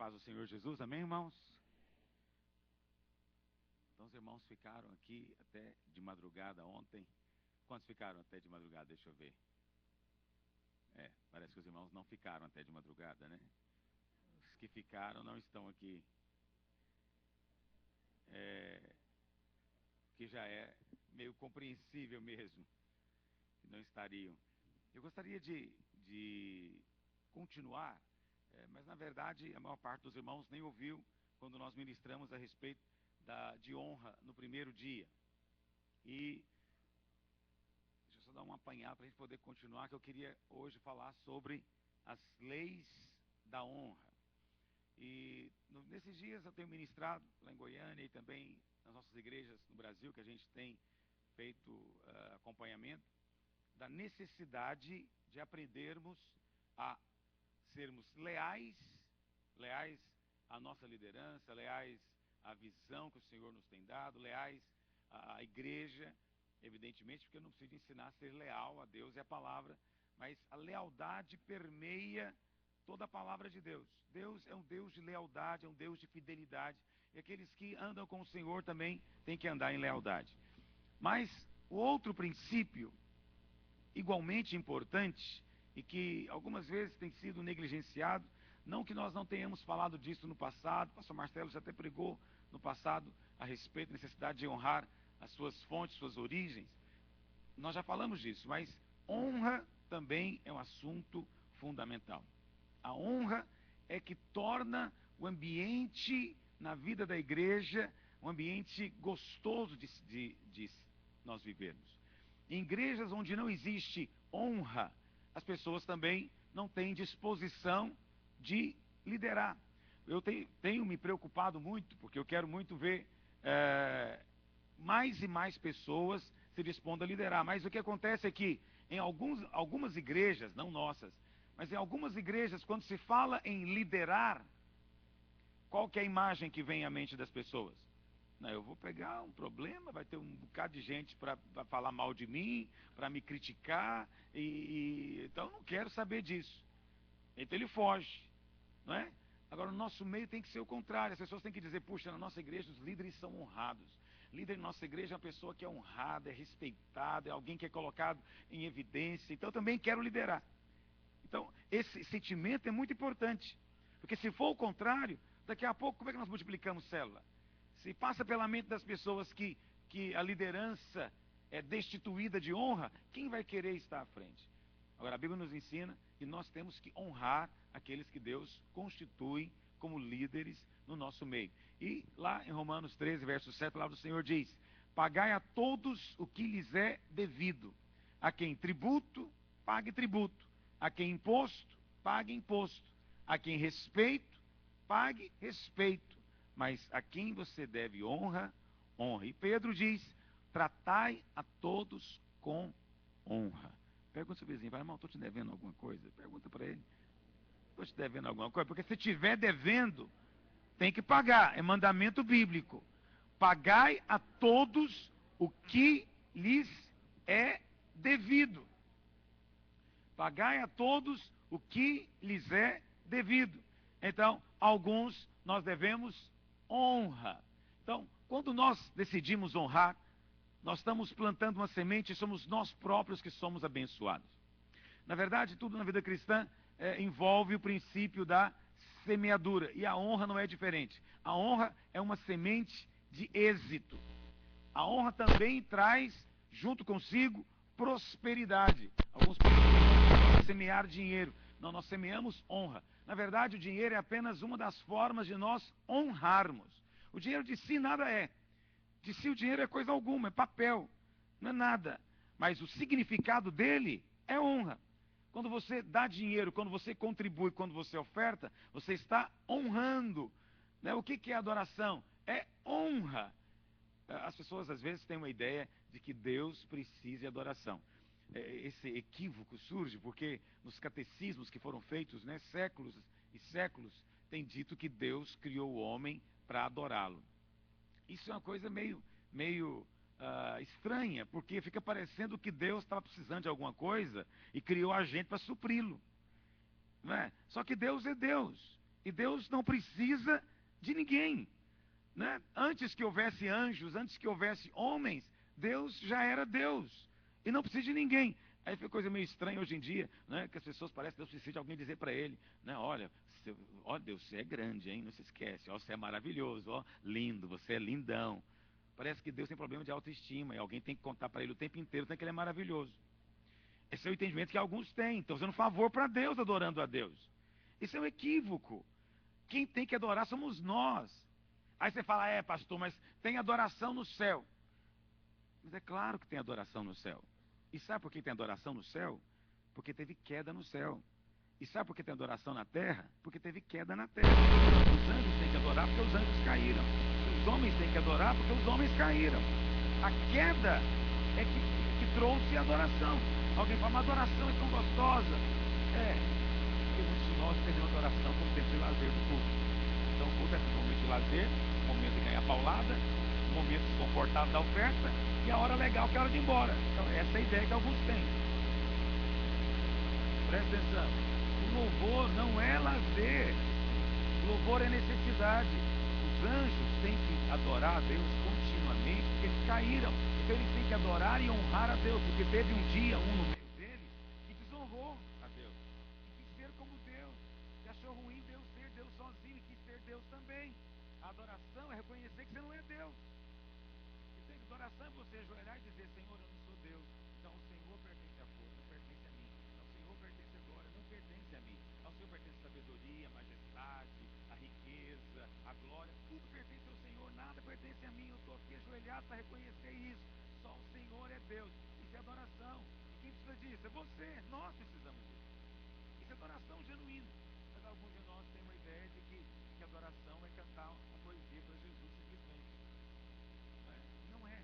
paz do Senhor Jesus, amém, irmãos? Então os irmãos ficaram aqui até de madrugada ontem. Quantos ficaram até de madrugada? Deixa eu ver. Parece que os irmãos não ficaram até de madrugada, né? Os que ficaram não estão aqui. Que já é meio compreensível mesmo, que não estariam. Eu gostaria de continuar, mas na verdade a maior parte dos irmãos nem ouviu quando nós ministramos a respeito de honra no primeiro dia. E deixa eu só dar um apanhado para a gente poder continuar, que eu queria hoje falar sobre as leis da honra. E nesses dias eu tenho ministrado lá em Goiânia e também nas nossas igrejas no Brasil, que a gente tem feito acompanhamento, da necessidade de aprendermos a sermos leais à nossa liderança, leais à visão que o Senhor nos tem dado, leais à igreja, evidentemente, porque eu não preciso ensinar a ser leal a Deus e a palavra, mas a lealdade permeia toda a palavra de Deus. Deus é um Deus de lealdade, é um Deus de fidelidade, e aqueles que andam com o Senhor também têm que andar em lealdade. Mas o outro princípio, igualmente importante, e que algumas vezes tem sido negligenciado, não que nós não tenhamos falado disso no passado, o pastor Marcelo já até pregou no passado a respeito da necessidade de honrar as suas fontes, suas origens, nós já falamos disso, mas honra também é um assunto fundamental. A honra é que torna o ambiente na vida da igreja um ambiente gostoso de nós vivermos. Em igrejas onde não existe honra, as pessoas também não têm disposição de liderar. Eu tenho me preocupado muito, porque eu quero muito ver mais e mais pessoas se dispondo a liderar. Mas o que acontece é que em algumas igrejas, não nossas, mas em algumas igrejas, quando se fala em liderar, qual que é a imagem que vem à mente das pessoas? Não, eu vou pegar um problema, vai ter um bocado de gente para falar mal de mim, para me criticar, então eu não quero saber disso. Então ele foge, não é? Agora, no nosso meio tem que ser o contrário. As pessoas têm que dizer, puxa, na nossa igreja os líderes são honrados. Líder na nossa igreja é uma pessoa que é honrada, é respeitada, é alguém que é colocado em evidência. Então eu também quero liderar. Então, esse sentimento é muito importante. Porque se for o contrário, daqui a pouco, como é que nós multiplicamos célula? Se passa pela mente das pessoas que a liderança é destituída de honra, quem vai querer estar à frente? Agora, a Bíblia nos ensina que nós temos que honrar aqueles que Deus constitui como líderes no nosso meio. E lá em Romanos 13, verso 7, a palavra do Senhor diz: pagai a todos o que lhes é devido. A quem tributo, pague tributo. A quem imposto, pague imposto. A quem respeito, pague respeito. Mas a quem você deve honra, honra. E Pedro diz: tratai a todos com honra. Pergunta ao seu vizinho, vai, irmão, estou te devendo alguma coisa? Pergunta para ele. Estou te devendo alguma coisa? Porque se estiver devendo, tem que pagar. É mandamento bíblico. Pagai a todos o que lhes é devido. Pagai a todos o que lhes é devido. Então, alguns nós devemos honra. Então, quando nós decidimos honrar, nós estamos plantando uma semente e somos nós próprios que somos abençoados. Na verdade, tudo na vida cristã envolve o princípio da semeadura. E a honra não é diferente. A honra é uma semente de êxito. A honra também traz, junto consigo, prosperidade. Alguns pensam semear dinheiro. Não, nós semeamos honra. Na verdade, o dinheiro é apenas uma das formas de nós honrarmos. O dinheiro de si nada é. De si o dinheiro é coisa alguma, é papel, não é nada. Mas o significado dele é honra. Quando você dá dinheiro, quando você contribui, quando você oferta, você está honrando. Né? O que é adoração? É honra. As pessoas às vezes têm uma ideia de que Deus precisa de adoração. Esse equívoco surge porque nos catecismos que foram feitos, né, séculos e séculos, tem dito que Deus criou o homem para adorá-lo. Isso é uma coisa meio estranha, porque fica parecendo que Deus estava precisando de alguma coisa e criou a gente para supri-lo. Não é? Só que Deus é Deus. E Deus não precisa de ninguém, né? Antes que houvesse anjos, antes que houvesse homens, Deus já era Deus. E não precisa de ninguém. Aí fica coisa meio estranha hoje em dia, né? Que as pessoas parecem que Deus precisa de alguém dizer para ele, né? Olha, ó Deus, você é grande, hein? Não se esquece. Ó, você é maravilhoso, ó, lindo, você é lindão. Parece que Deus tem problema de autoestima e alguém tem que contar para ele o tempo inteiro que ele é maravilhoso. Esse é o entendimento que alguns têm. Estão fazendo favor para Deus, adorando a Deus. Isso é um equívoco. Quem tem que adorar somos nós. Aí você fala, pastor, mas tem adoração no céu. Mas é claro que tem adoração no céu. E sabe por que tem adoração no céu? Porque teve queda no céu. E sabe por que tem adoração na terra? Porque teve queda na terra. Os anjos têm que adorar porque os anjos caíram. Os homens têm que adorar porque os homens caíram. A queda é que trouxe a adoração. Alguém fala, mas a adoração é tão gostosa. Porque muitos de nós entendemos a adoração como tempo de lazer do culto. Então o culto é um momento de lazer, um momento de ganhar paulada, um momento desconfortável da oferta, e a hora legal que é a hora de ir embora. Então essa é a ideia que alguns têm. Presta atenção. O louvor não é lazer. O louvor é necessidade. Os anjos têm que adorar a Deus continuamente, porque eles caíram. Então eles têm que adorar e honrar a Deus, porque teve um dia, um no meio deles, que desonrou a Deus. E quis ser como Deus. Que achou ruim Deus ser Deus sozinho e quis ser Deus também. A adoração é reconhecer que você não é Deus. A adoração é você ajoelhar e dizer, Senhor, eu não sou Deus. Então o Senhor pertence à força, não pertence a mim. Ao Senhor pertence a glória, não pertence a mim. Ao Senhor pertence a sabedoria, a majestade, a riqueza, a glória. Tudo pertence ao Senhor, nada pertence a mim. Eu estou aqui ajoelhado para reconhecer isso. Só o Senhor é Deus. Isso é adoração. E quem precisa disso? É você. Nós precisamos disso. Isso é adoração genuína. Mas alguns de nós têm uma ideia de que adoração é cantar uma poesia para Jesus simplesmente. Não é.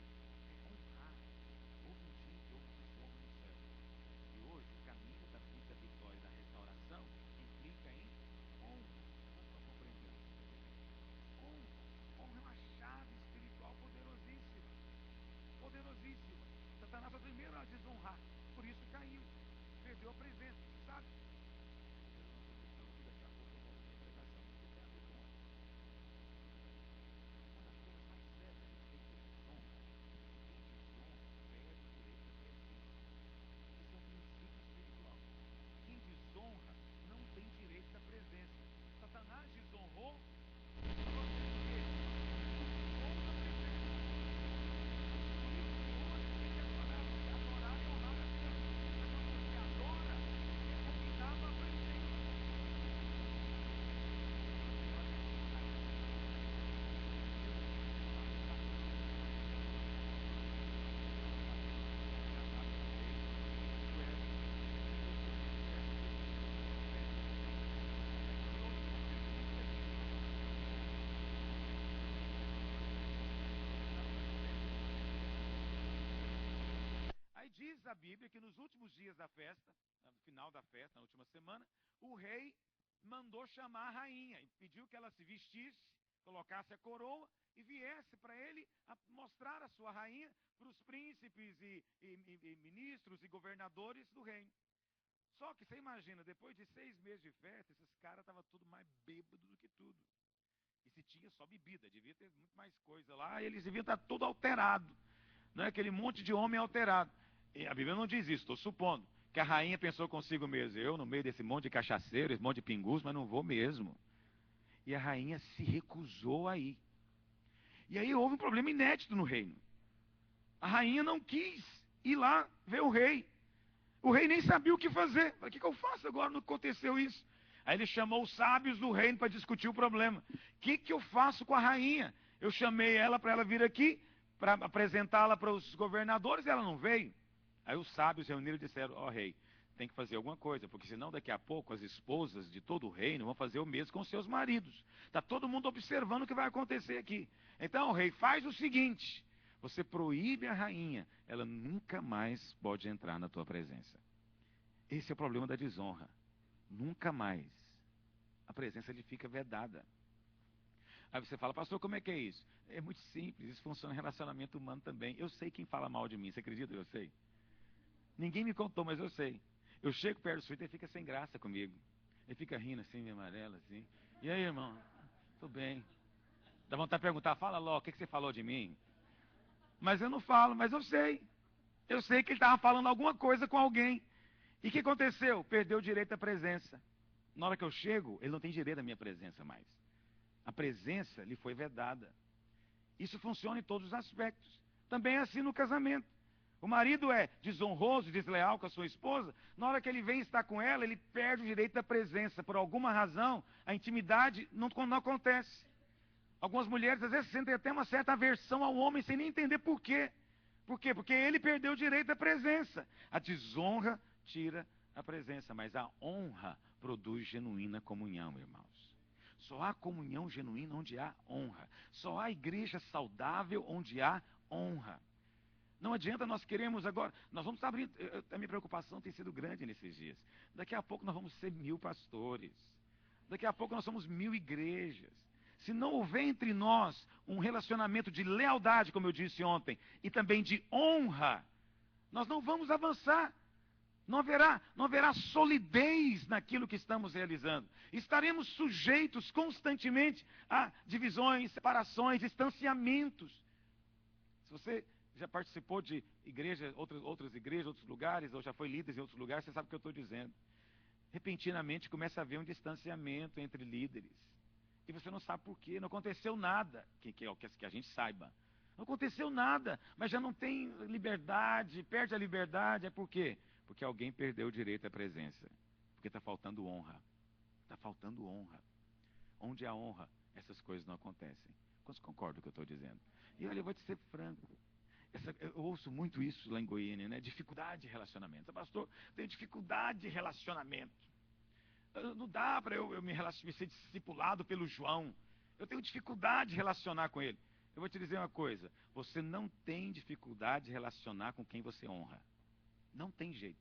É honrar. Houve um dia que houve um desonro no céu. E hoje o caminho da vida, da vitória e da restauração implica em honra. Nós estamos compreendendo isso? Honra. Honra é uma chave espiritual poderosíssima. Poderosíssima. Satanás foi o primeiro a desonrar. Por isso caiu. Perdeu a presença. Sabe? Daqui a pouco eu volto na pregação. Isso tem a ver com honra. Uma das coisas mais sérias a respeito de desonra. Quem desonra perde o direito da presença. Esse é um princípio espiritual. Quem desonra não tem direito da presença. Satanás desonrou, falou assim, o quê? Desonra da presença. Por isso que hoje tem que adorar e honrar a Deus. Mas quando você adora, é convidado à presença. Aí diz a Bíblia que nos últimos dias da festa, no final da festa, na última semana, o rei mandou chamar a rainha e pediu que ela se vestisse, colocasse a coroa e viesse para ele mostrar a sua rainha para os príncipes e ministros e governadores do reino. Só que você imagina, depois de 6 meses de festa, esses caras estavam tudo mais bêbados do que tudo. E se tinha só bebida, devia ter muito mais coisa lá, e eles deviam estar tudo alterado. Não é aquele monte de homem alterado. E a Bíblia não diz isso, estou supondo. Que a rainha pensou consigo mesmo, eu no meio desse monte de cachaceiro, esse monte de pingus, mas não vou mesmo. E a rainha se recusou a ir. E aí houve um problema inédito no reino. A rainha não quis ir lá ver o rei. O rei nem sabia o que fazer. Falei, o que eu faço agora? Não aconteceu isso. Aí ele chamou os sábios do reino para discutir o problema. O que eu faço com a rainha? Eu chamei ela para ela vir aqui, para apresentá-la para os governadores, e ela não veio. Aí os sábios reuniram e disseram, ó rei, tem que fazer alguma coisa, porque senão daqui a pouco as esposas de todo o reino vão fazer o mesmo com seus maridos. Está todo mundo observando o que vai acontecer aqui. Então, rei, faz o seguinte, você proíbe a rainha, ela nunca mais pode entrar na tua presença. Esse é o problema da desonra. Nunca mais. A presença lhe fica vedada. Aí você fala, pastor, como é que é isso? É muito simples, isso funciona em relacionamento humano também. Eu sei quem fala mal de mim, você acredita? Eu sei. Ninguém me contou, mas eu sei. Eu chego perto do sujeito e ele fica sem graça comigo. Ele fica rindo assim, meio amarelo, assim. E aí, irmão? Tudo bem. Dá vontade de perguntar, fala logo, o que você falou de mim? Mas eu não falo, mas eu sei. Eu sei que ele estava falando alguma coisa com alguém. E o que aconteceu? Perdeu o direito à presença. Na hora que eu chego, ele não tem direito à minha presença mais. A presença lhe foi vedada. Isso funciona em todos os aspectos. Também é assim no casamento. O marido é desonroso, desleal com a sua esposa. Na hora que ele vem estar com ela, ele perde o direito da presença. Por alguma razão, a intimidade não acontece. Algumas mulheres, às vezes, sentem até uma certa aversão ao homem, sem nem entender por quê. Por quê? Porque ele perdeu o direito da presença. A desonra tira a presença, mas a honra produz genuína comunhão, irmãos. Só há comunhão genuína onde há honra. Só há igreja saudável onde há honra. Não adianta nós queremos agora, nós vamos abrir, a minha preocupação tem sido grande nesses dias. Daqui a pouco nós vamos ser 1000 pastores. Daqui a pouco nós somos 1000 igrejas. Se não houver entre nós um relacionamento de lealdade, como eu disse ontem, e também de honra, nós não vamos avançar. Não haverá solidez naquilo que estamos realizando. Estaremos sujeitos constantemente a divisões, separações, distanciamentos. Se você já participou de igrejas, outras igrejas, outros lugares, ou já foi líder em outros lugares, você sabe o que eu estou dizendo. Repentinamente começa a haver um distanciamento entre líderes. E você não sabe por quê, não aconteceu nada, que a gente saiba. Não aconteceu nada, mas já não tem liberdade, perde a liberdade, é por quê? Porque alguém perdeu o direito à presença. Porque está faltando honra. Está faltando honra. Onde há honra, essas coisas não acontecem. Quantos concordam com o que eu estou dizendo? E olha, eu vou te ser franco. Eu ouço muito isso lá em Goiânia, né? Dificuldade de relacionamento. Pastor, tenho dificuldade de relacionamento. Não dá para eu me ser discipulado pelo João. Eu tenho dificuldade de relacionar com ele. Eu vou te dizer uma coisa. Você não tem dificuldade de relacionar com quem você honra. Não tem jeito.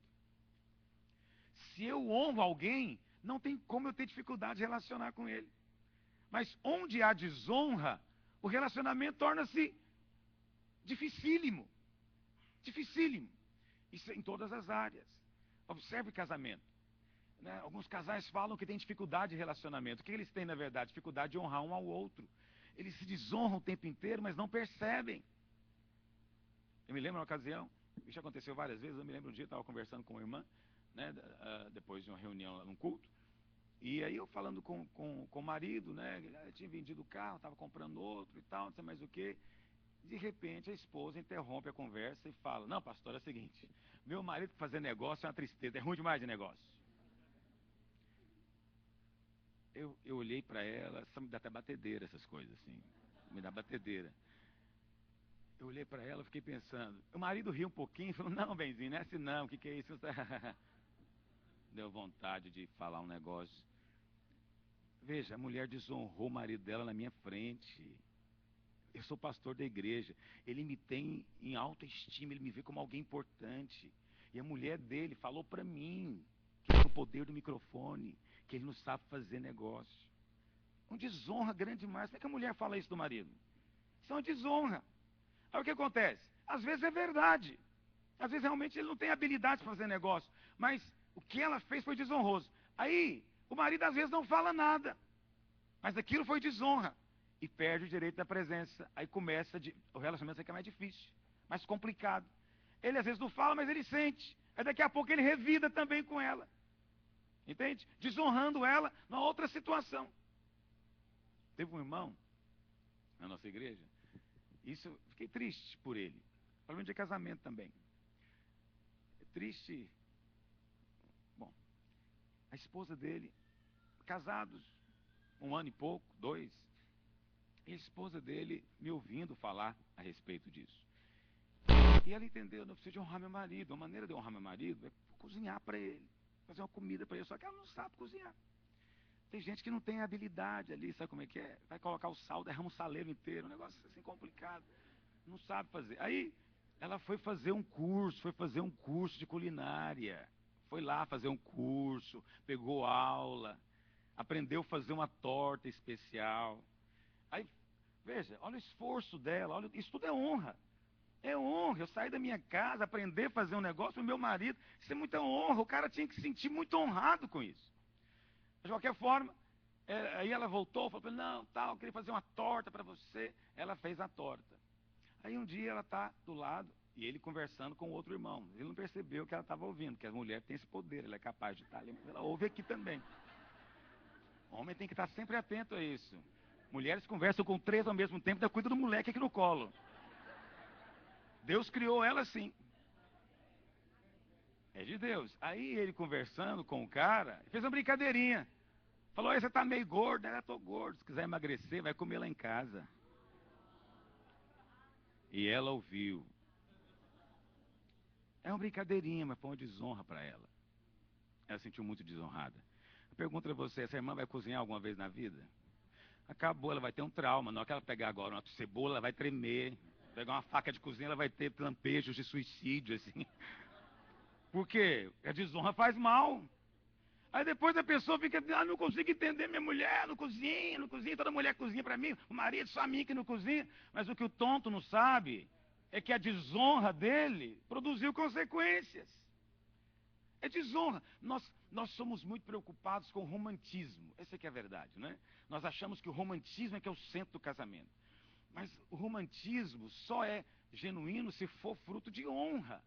Se eu honro alguém, não tem como eu ter dificuldade de relacionar com ele. Mas onde há desonra, o relacionamento torna-se dificílimo. Dificílimo. Isso em todas as áreas. Observe casamento. Né? Alguns casais falam que têm dificuldade de relacionamento. O que eles têm, na verdade? Dificuldade de honrar um ao outro. Eles se desonram o tempo inteiro, mas não percebem. Eu me lembro uma ocasião, isso aconteceu várias vezes, eu me lembro um dia, eu estava conversando com uma irmã, né, depois de uma reunião num culto, e aí eu falando com o marido, né, eu tinha vendido o carro, estava comprando outro e tal, não sei mais o quê. De repente a esposa interrompe a conversa e fala, não, pastor, é o seguinte, meu marido fazer negócio é uma tristeza, é ruim demais de negócio. Eu olhei para ela, me dá até batedeira essas coisas, assim, me dá batedeira. Eu olhei para ela, fiquei pensando. O marido riu um pouquinho e falou, não, benzinho, não é assim não, o que é isso? Deu vontade de falar um negócio. Veja, a mulher desonrou o marido dela na minha frente. Eu sou pastor da igreja. Ele me tem em alta estima, ele me vê como alguém importante. E a mulher dele falou para mim que é o poder do microfone, que ele não sabe fazer negócio. Uma desonra grande demais. Como é que a mulher fala isso do marido? Isso é uma desonra. Aí o que acontece? Às vezes é verdade. Às vezes realmente ele não tem habilidade para fazer negócio. Mas o que ela fez foi desonroso. Aí o marido às vezes não fala nada. Mas aquilo foi desonra. E perde o direito da presença. Aí começa o relacionamento fica mais difícil, mais complicado. Ele às vezes não fala, mas ele sente. Aí daqui a pouco ele revida também com ela. Entende? Desonrando ela numa outra situação. Teve um irmão na nossa igreja. Isso, eu fiquei triste por ele. Problema de casamento também. Triste. Bom, a esposa dele, casados, 1 ano e pouco, 2. E a esposa dele me ouvindo falar a respeito disso. E ela entendeu, não preciso de honrar meu marido. A maneira de honrar meu marido é cozinhar para ele. Fazer uma comida para ele. Só que ela não sabe cozinhar. Tem gente que não tem habilidade ali, sabe como é que é? Vai colocar o sal, derrama o saleiro inteiro. Um negócio assim complicado. Não sabe fazer. Aí ela foi fazer um curso de culinária. Foi lá fazer um curso, pegou aula, aprendeu a fazer uma torta especial. Aí, veja, olha o esforço dela, olha, isso tudo é honra. É honra. Eu saí da minha casa, aprender a fazer um negócio para o meu marido. Isso é muita honra. O cara tinha que se sentir muito honrado com isso. De qualquer forma, Aí ela voltou, falou, não, tal, eu queria fazer uma torta para você. Ela fez a torta. Aí um dia ela está do lado e ele conversando com outro irmão. Ele não percebeu que ela estava ouvindo, que a mulher tem esse poder, ela é capaz de estar ali, mas ela ouve aqui também. O homem tem que estar sempre atento a isso. Mulheres conversam com 3 ao mesmo tempo, ainda cuida do moleque aqui no colo. Deus criou ela assim. É de Deus. Aí ele conversando com o cara, fez uma brincadeirinha. Falou, você tá meio gordo, né? Eu tô gordo. Se quiser emagrecer, vai comer lá em casa. E ela ouviu. É uma brincadeirinha, mas foi uma desonra para ela. Ela se sentiu muito desonrada. Eu pergunto a você, essa irmã vai cozinhar alguma vez na vida? Acabou, ela vai ter um trauma. Na hora que ela pegar agora uma cebola, ela vai tremer. Pegar uma faca de cozinha, ela vai ter lampejos de suicídio, assim. Por quê? A desonra faz mal. Aí depois a pessoa fica, não consigo entender minha mulher, não cozinha, não cozinha, toda mulher cozinha para mim, o marido só a mim que não cozinha. Mas o que o tonto não sabe é que a desonra dele produziu consequências. É desonra. Nós somos muito preocupados com o romantismo. Essa é que é a verdade, né? Nós achamos que o romantismo é que é o centro do casamento. Mas o romantismo só é genuíno se for fruto de honra.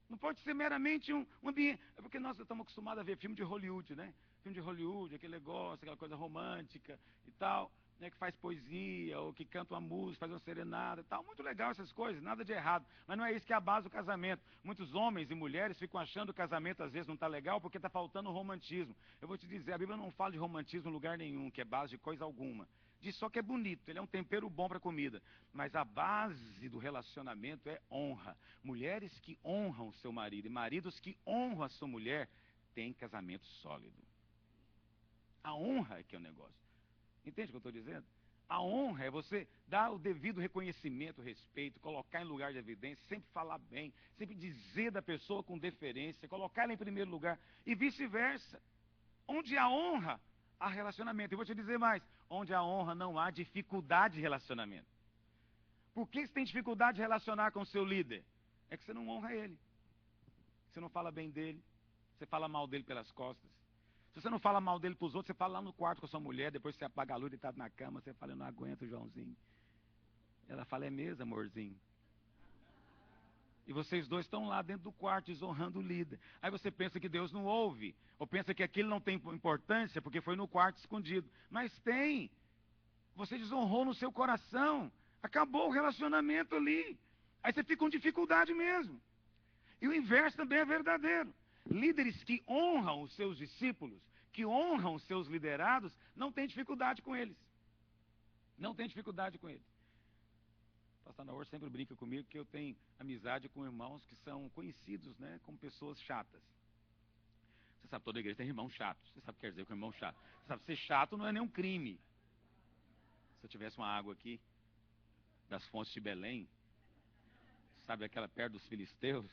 Não pode ser meramente um ambiente. É porque nós estamos acostumados a ver filme de Hollywood, né? Filme de Hollywood, aquele negócio, aquela coisa romântica e tal, né? Que faz poesia, ou que canta uma música, faz uma serenata e tal. Muito legal essas coisas, nada de errado. Mas não é isso que é a base do casamento. Muitos homens e mulheres ficam achando que o casamento às vezes não está legal porque está faltando romantismo. Eu vou te dizer, a Bíblia não fala de romantismo em lugar nenhum, que é base de coisa alguma. Diz só que é bonito, ele é um tempero bom para comida. Mas a base do relacionamento é honra. Mulheres que honram seu marido e maridos que honram a sua mulher têm casamento sólido. A honra é que é o negócio. Entende o que eu estou dizendo? A honra é você dar o devido reconhecimento, respeito, colocar em lugar de evidência, sempre falar bem, sempre dizer da pessoa com deferência, colocar ela em primeiro lugar e vice-versa. Onde há honra, há relacionamento. E vou te dizer mais, onde há honra não há dificuldade de relacionamento. Por que você tem dificuldade de relacionar com o seu líder? É que você não honra ele. Você não fala bem dele. Você fala mal dele pelas costas. Se você não fala mal dele para os outros, você fala lá no quarto com a sua mulher, depois você apaga a luz e está na cama, você fala, eu não aguento, Joãozinho. Ela fala, é mesmo, amorzinho. E vocês dois estão lá dentro do quarto, desonrando o líder. Aí você pensa que Deus não ouve, ou pensa que aquilo não tem importância, porque foi no quarto escondido. Mas tem. Você desonrou no seu coração. Acabou o relacionamento ali. Aí você fica com dificuldade mesmo. E o inverso também é verdadeiro. Líderes que honram os seus discípulos, que honram os seus liderados, não têm dificuldade com eles. Não tem dificuldade com eles. O pastor Naor sempre brinca comigo que eu tenho amizade com irmãos que são conhecidos, né, como pessoas chatas. Você sabe, toda igreja tem irmão chato. Você sabe o que quer dizer com irmão chato. Você sabe, ser chato não é nenhum crime. Se eu tivesse uma água aqui, das fontes de Belém, sabe aquela perto dos filisteus?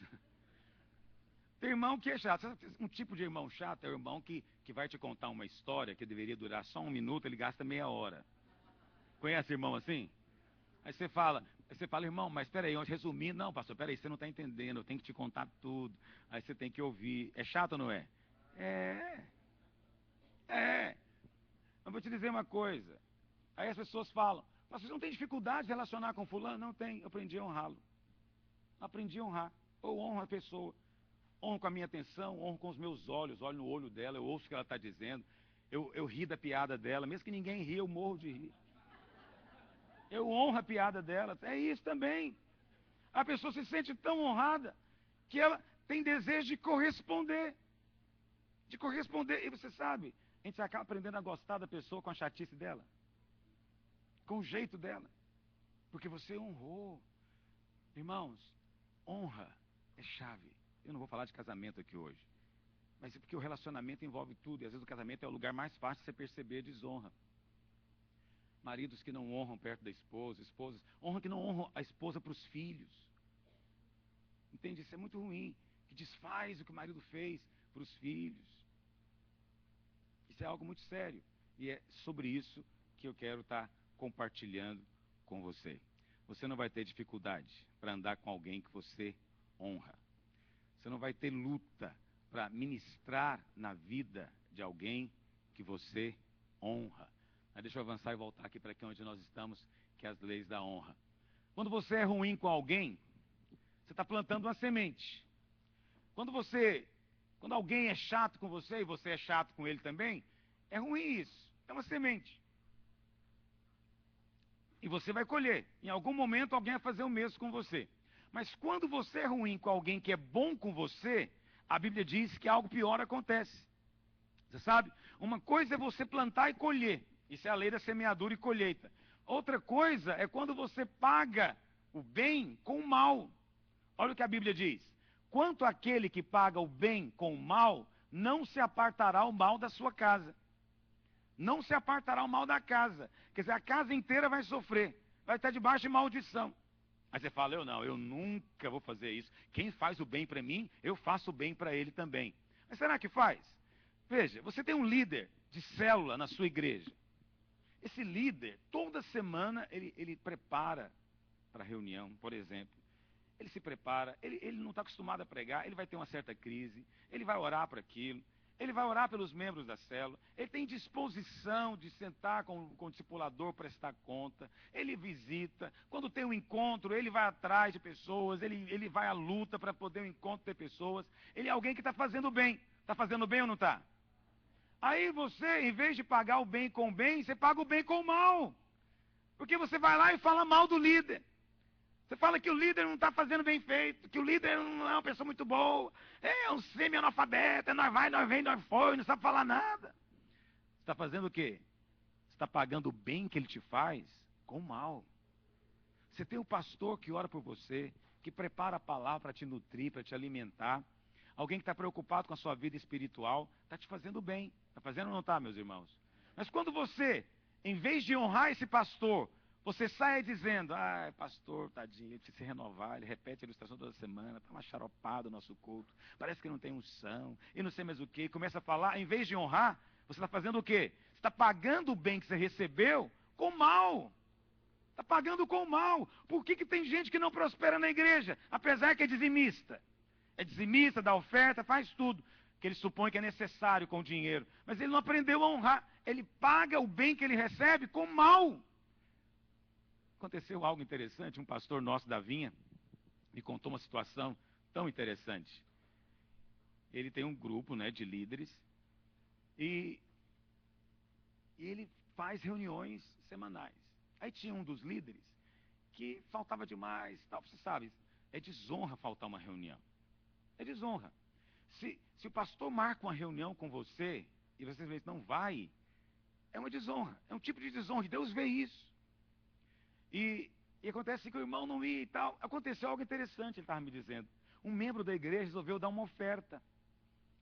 Tem irmão que é chato. Um tipo de irmão chato é o irmão que vai te contar uma história que deveria durar só 1 minuto, ele gasta meia hora. Conhece irmão assim? Aí você fala, irmão, mas peraí, resumindo, não, pastor, peraí, você não está entendendo, eu tenho que te contar tudo. Aí você tem que ouvir. É chato ou não é? É. É. Mas vou te dizer uma coisa. Aí as pessoas falam, mas você não tem dificuldade de relacionar com fulano? Não tem, eu aprendi a honrá-lo. Aprendi a honrar. Eu honro a pessoa. Honro com a minha atenção, honro com os meus olhos, olho no olho dela, eu ouço o que ela está dizendo. Eu ri da piada dela, mesmo que ninguém ri, eu morro de rir. Eu honro a piada dela, é isso também. A pessoa se sente tão honrada que ela tem desejo de corresponder. De corresponder. E você sabe, a gente acaba aprendendo a gostar da pessoa com a chatice dela. Com o jeito dela. Porque você honrou. Irmãos, honra é chave. Eu não vou falar de casamento aqui hoje. Mas é porque o relacionamento envolve tudo. E às vezes o casamento é o lugar mais fácil de você perceber a desonra. Maridos que não honram perto da esposa, esposas, honra que não honram a esposa para os filhos. Entende? Isso é muito ruim. Que desfaz o que o marido fez para os filhos. Isso é algo muito sério. E é sobre isso que eu quero estar compartilhando com você. Você não vai ter dificuldade para andar com alguém que você honra. Você não vai ter luta para ministrar na vida de alguém que você honra. Mas deixa eu avançar e voltar aqui para aqui onde nós estamos, que é as leis da honra. Quando você é ruim com alguém, você está plantando uma semente. Quando alguém é chato com você e você é chato com ele também, é ruim isso. É uma semente. E você vai colher. Em algum momento alguém vai fazer o mesmo com você. Mas quando você é ruim com alguém que é bom com você, a Bíblia diz que algo pior acontece. Você sabe? Uma coisa é você plantar e colher. Isso é a lei da semeadura e colheita. Outra coisa é quando você paga o bem com o mal. Olha o que a Bíblia diz. Quanto aquele que paga o bem com o mal, não se apartará o mal da sua casa. Não se apartará o mal da casa. Quer dizer, a casa inteira vai sofrer. Vai estar debaixo de maldição. Aí você fala, eu nunca vou fazer isso. Quem faz o bem para mim, eu faço o bem para ele também. Mas será que faz? Veja, você tem um líder de célula na sua igreja. Esse líder, toda semana, ele prepara para a reunião, por exemplo. Ele se prepara, ele não está acostumado a pregar, ele vai ter uma certa crise, ele vai orar para aquilo, ele vai orar pelos membros da célula, ele tem disposição de sentar com o discipulador, prestar conta, ele visita, quando tem um encontro, ele vai atrás de pessoas, ele vai à luta para poder um encontro ter pessoas, ele é alguém que está fazendo bem ou não está? Aí você, em vez de pagar o bem com o bem, você paga o bem com o mal, porque você vai lá e fala mal do líder. Você fala que o líder não está fazendo bem feito, que o líder não é uma pessoa muito boa, é um semi-analfabeto, nós vai, nós vem, nós foi, não sabe falar nada. Você está fazendo o quê? Você está pagando o bem que ele te faz com o mal. Você tem um pastor que ora por você, que prepara a palavra para te nutrir, para te alimentar. Alguém que está preocupado com a sua vida espiritual, está te fazendo bem. Está fazendo ou não está, meus irmãos? Mas quando você, em vez de honrar esse pastor, você sai dizendo, pastor, tadinho, ele precisa se renovar, ele repete a ilustração toda semana, está mais xaropado o nosso culto, parece que não tem unção, e não sei mais o que, começa a falar, em vez de honrar, você está fazendo o quê? Você está pagando o bem que você recebeu com mal. Está pagando com mal. Por que tem gente que não prospera na igreja, apesar que é dizimista? É dizimista, dá oferta, faz tudo que ele supõe que é necessário com o dinheiro, mas ele não aprendeu a honrar, ele paga o bem que ele recebe com mal. Aconteceu algo interessante, um pastor nosso da Vinha me contou uma situação tão interessante. Ele tem um grupo, de líderes e ele faz reuniões semanais. Aí tinha um dos líderes que faltava demais, tal, você sabe, é desonra faltar uma reunião. É desonra. Se o pastor marca uma reunião com você e você não vai, é uma desonra, é um tipo de desonra, Deus vê isso. E acontece que o irmão não ia e tal. Aconteceu algo interessante, ele estava me dizendo. Um membro da igreja resolveu dar uma oferta.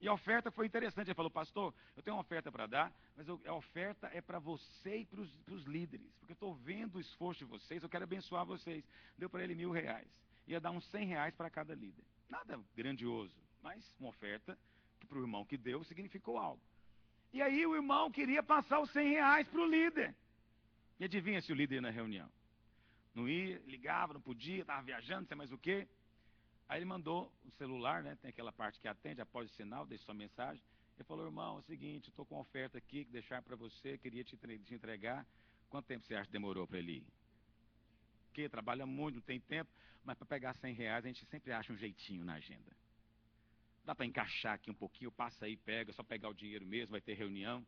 E a oferta foi interessante. Ele falou, pastor, eu tenho uma oferta para dar, mas a oferta é para você e para os líderes. Porque eu estou vendo o esforço de vocês, eu quero abençoar vocês. Deu para ele R$1.000. Ia dar uns R$100 para cada líder. Nada grandioso, mas uma oferta que para o irmão que deu significou algo. E aí o irmão queria passar os R$100 para o líder. E adivinha se o líder ia na reunião? Não ia, ligava, não podia, estava viajando, não sei mais o quê. Aí ele mandou o celular, tem aquela parte que atende, após o sinal, deixa sua mensagem. Ele falou, irmão, é o seguinte, estou com uma oferta aqui, que deixar para você, queria te entregar. Quanto tempo você acha que demorou para ele ir? Porque trabalha muito, não tem tempo, mas para pegar R$100 a gente sempre acha um jeitinho na agenda. Dá para encaixar aqui um pouquinho, passa aí, pega, é só pegar o dinheiro mesmo, vai ter reunião.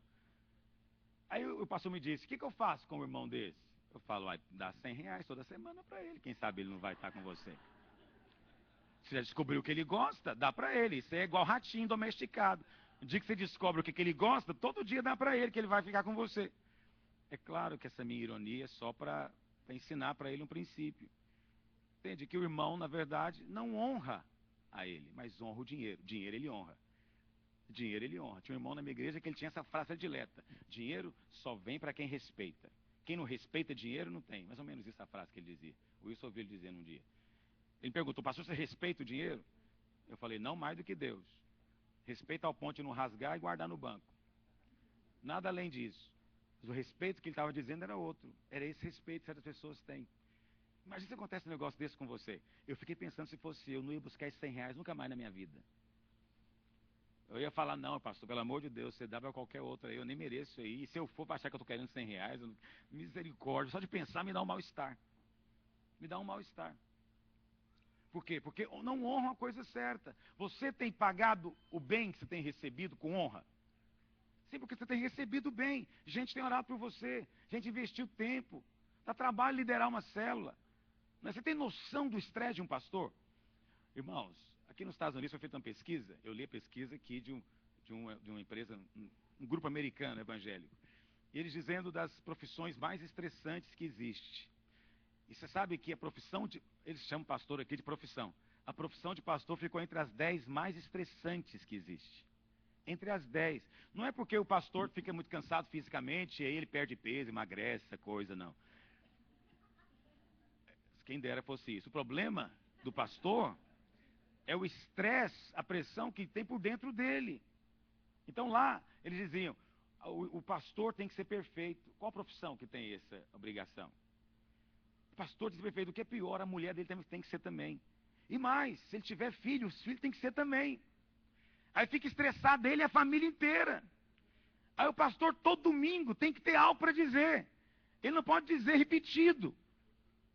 Aí o pastor me disse, o que eu faço com um irmão desse? Eu falo, dá R$100 toda semana para ele, quem sabe ele não vai estar com você. Você já descobriu o que ele gosta, dá para ele. Isso é igual ratinho domesticado. No dia que você descobre o que ele gosta, todo dia dá para ele, que ele vai ficar com você. É claro que essa minha ironia é só para ensinar para ele um princípio. Entende? Que o irmão, na verdade, não honra a ele, mas honra o dinheiro. Dinheiro ele honra. Dinheiro ele honra. Tinha um irmão na minha igreja que ele tinha essa frase predileta. Dinheiro só vem para quem respeita. Quem não respeita dinheiro não tem. Mais ou menos essa frase que ele dizia. O Wilson ouviu ele dizer num dia. Ele perguntou, pastor, você respeita o dinheiro? Eu falei, não mais do que Deus. Respeita ao ponto de não rasgar e guardar no banco. Nada além disso. Mas o respeito que ele estava dizendo era outro. Era esse respeito que certas pessoas têm. Imagina se acontece um negócio desse com você. Eu fiquei pensando, se fosse eu, não ia buscar esses R$100 nunca mais na minha vida. Eu ia falar, não, pastor, pelo amor de Deus, você dá para qualquer outro aí, eu nem mereço aí. E se eu for para achar que eu estou querendo R$ 100, misericórdia, só de pensar me dá um mal-estar. Me dá um mal-estar. Por quê? Porque não honra a coisa certa. Você tem pagado o bem que você tem recebido com honra? Sim, porque você tem recebido bem. Gente tem orado por você. Gente investiu tempo. Dá trabalho liderar uma célula. Mas você tem noção do estresse de um pastor? Irmãos, aqui nos Estados Unidos foi feita uma pesquisa. Eu li a pesquisa aqui de uma empresa, um grupo americano evangélico. E eles dizendo das profissões mais estressantes que existe. E você sabe que a profissão de... Eles chamam pastor aqui de profissão. A profissão de pastor ficou entre as 10 mais estressantes que existe. Entre as 10. Não é porque o pastor fica muito cansado fisicamente e aí ele perde peso, emagrece, essa coisa, não. Quem dera fosse isso. O problema do pastor é o estresse, a pressão que tem por dentro dele. Então lá, eles diziam, o pastor tem que ser perfeito. Qual profissão que tem essa obrigação? O pastor tem que ser perfeito. O que é pior, a mulher dele tem que ser também. E mais, se ele tiver filhos, os filhos têm que ser também. Aí fica estressado ele e a família inteira. Aí o pastor todo domingo tem que ter algo para dizer. Ele não pode dizer repetido.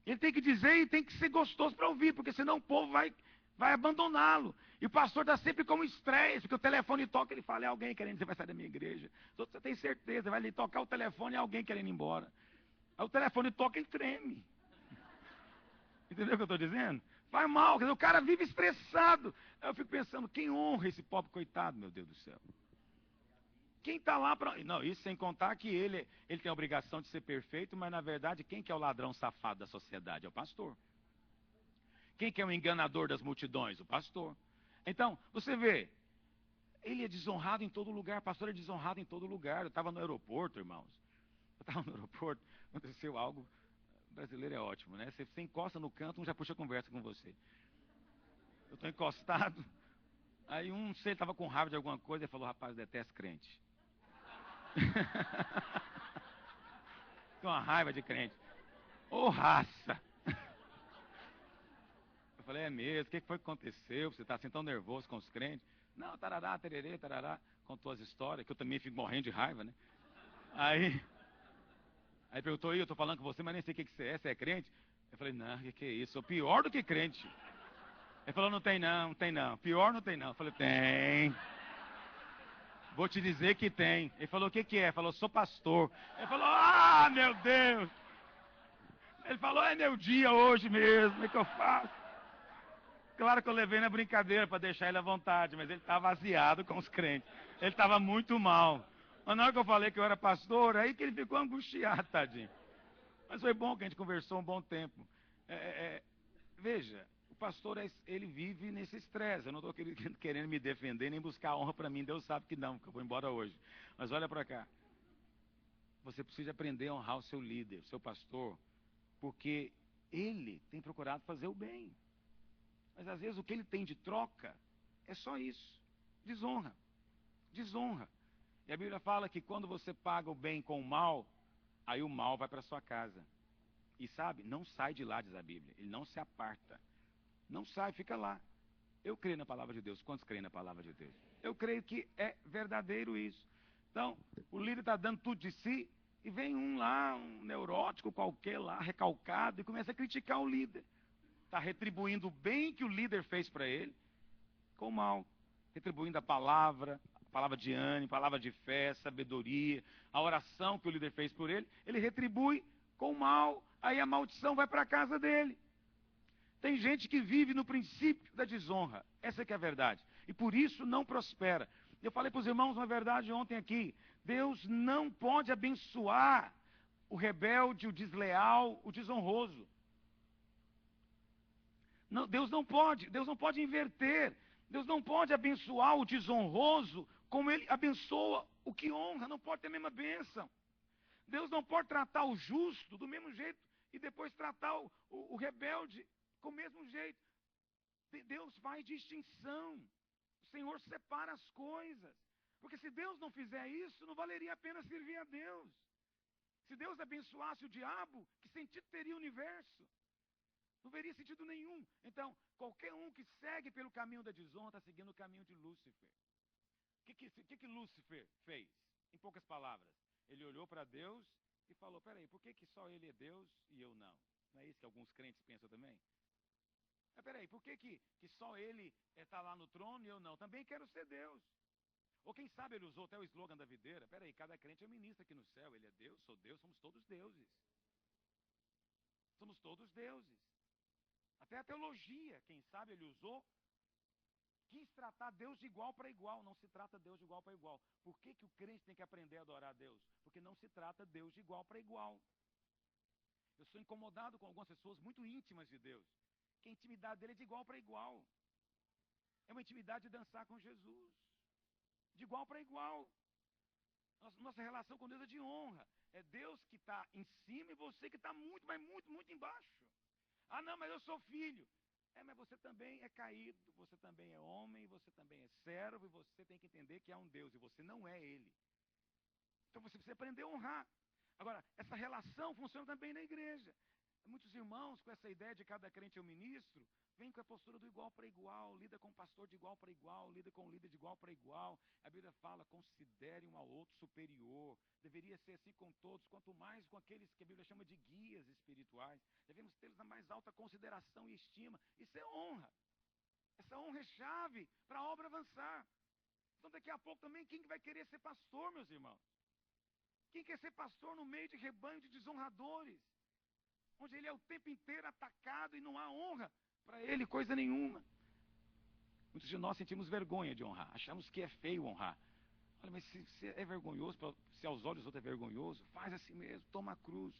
Ele tem que dizer e tem que ser gostoso para ouvir, porque senão o povo vai abandoná-lo. E o pastor está sempre com estresse, porque o telefone toca, ele fala, é alguém querendo dizer, vai sair da minha igreja. Você tem certeza, vai lhe tocar o telefone, é alguém querendo ir embora. Aí o telefone toca, ele treme. Entendeu o que eu estou dizendo? Faz mal, quer dizer, o cara vive estressado. Aí eu fico pensando, quem honra esse pobre coitado, meu Deus do céu? Quem está lá para... Não, isso sem contar que ele tem a obrigação de ser perfeito, mas na verdade, quem que é o ladrão safado da sociedade? É o pastor. Quem que é o enganador das multidões? O pastor. Então, você vê, ele é desonrado em todo lugar, o pastor é desonrado em todo lugar. Eu estava no aeroporto, irmãos. Eu estava no aeroporto, aconteceu algo... O brasileiro é ótimo, né? Você encosta no canto, um já puxa a conversa com você. Eu estou encostado, aí não sei, estava com raiva de alguma coisa e falou, rapaz, detesto crente. Com uma raiva de crente. Ô raça! Eu falei, é mesmo, o que foi que aconteceu? Você está assim tão nervoso com os crentes? Não, tarará, tererê, tarará. Contou as histórias, que eu também fico morrendo de raiva, né? Aí perguntou, eu estou falando com você, mas nem sei o que você é crente? Eu falei, não, o que é isso? Sou pior do que crente. Ele falou, não tem não, não tem não. Pior não tem não. Eu falei, tem. Vou te dizer que tem. Ele falou, o que é? Ele falou, sou pastor. Ele falou, ah, meu Deus. Ele falou, é meu dia hoje mesmo, como é que eu faço? Claro que eu levei na brincadeira para deixar ele à vontade, mas ele estava aziado com os crentes. Ele estava muito mal. Mas na hora que eu falei que eu era pastor, aí que ele ficou angustiado, tadinho. Mas foi bom que a gente conversou um bom tempo. Veja, o pastor, ele vive nesse estresse. Eu não estou querendo me defender, nem buscar honra para mim. Deus sabe que não, que eu vou embora hoje. Mas olha para cá. Você precisa aprender a honrar o seu líder, o seu pastor, porque ele tem procurado fazer o bem. Mas às vezes o que ele tem de troca é só isso. Desonra. Desonra. E a Bíblia fala que quando você paga o bem com o mal, aí o mal vai para sua casa. E sabe, não sai de lá, diz a Bíblia. Ele não se aparta. Não sai, fica lá. Eu creio na palavra de Deus. Quantos creem na palavra de Deus? Eu creio que é verdadeiro isso. Então, o líder está dando tudo de si e vem um lá, um neurótico qualquer lá, recalcado, e começa a criticar o líder. Está retribuindo o bem que o líder fez para ele com o mal. Retribuindo a palavra de ânimo, palavra de fé, sabedoria, a oração que o líder fez por ele, ele retribui com o mal, aí a maldição vai para a casa dele. Tem gente que vive no princípio da desonra, essa que é a verdade, e por isso não prospera. Eu falei para os irmãos uma verdade ontem aqui, Deus não pode abençoar o rebelde, o desleal, o desonroso. Não, Deus não pode inverter, Deus não pode abençoar o desonroso como Ele abençoa o que honra, não pode ter a mesma bênção. Deus não pode tratar o justo do mesmo jeito e depois tratar o rebelde com o mesmo jeito. Deus faz distinção. O Senhor separa as coisas. Porque se Deus não fizer isso, não valeria a pena servir a Deus. Se Deus abençoasse o diabo, que sentido teria o universo? Não veria sentido nenhum. Então, qualquer um que segue pelo caminho da desonra está seguindo o caminho de Lúcifer. que Lúcifer fez? Em poucas palavras, ele olhou para Deus e falou, peraí, por que só ele é Deus e eu não? Não é isso que alguns crentes pensam também? Mas peraí, por que só ele está lá no trono e eu não? Também quero ser Deus. Ou quem sabe ele usou até o slogan da videira, peraí, cada crente é ministro aqui no céu, ele é Deus, sou Deus, somos todos deuses. Somos todos deuses. Até a teologia, quem sabe ele usou, quis tratar Deus de igual para igual. Não se trata Deus de igual para igual. Por que o crente tem que aprender a adorar a Deus? Porque não se trata Deus de igual para igual. Eu sou incomodado com algumas pessoas muito íntimas de Deus, que a intimidade dele é de igual para igual. É uma intimidade de dançar com Jesus. De igual para igual. Nossa relação com Deus é de honra. É Deus que está em cima e você que está muito, mas muito, muito embaixo. Ah, não, mas eu sou filho. Mas você também é caído, você também é homem, você também é servo, e você tem que entender que há um Deus, e você não é ele. Então você precisa aprender a honrar. Agora, essa relação funciona também na igreja. Muitos irmãos, com essa ideia de cada crente é um ministro, vem com a postura do igual para igual, lida com o pastor de igual para igual, lida com o líder de igual para igual. A Bíblia fala, considere um ao outro superior. Deveria ser assim com todos, quanto mais com aqueles que a Bíblia chama de guias espirituais. Devemos tê-los na mais alta consideração e estima. Isso é honra. Essa honra é chave para a obra avançar. Então daqui a pouco também, quem vai querer ser pastor, meus irmãos? Quem quer ser pastor no meio de rebanho de desonradores? Onde ele é o tempo inteiro atacado e não há honra para ele, coisa nenhuma. Muitos de nós sentimos vergonha de honrar, achamos que é feio honrar. Olha, mas se é vergonhoso, se aos olhos dos outros é vergonhoso, faz assim mesmo, toma a cruz.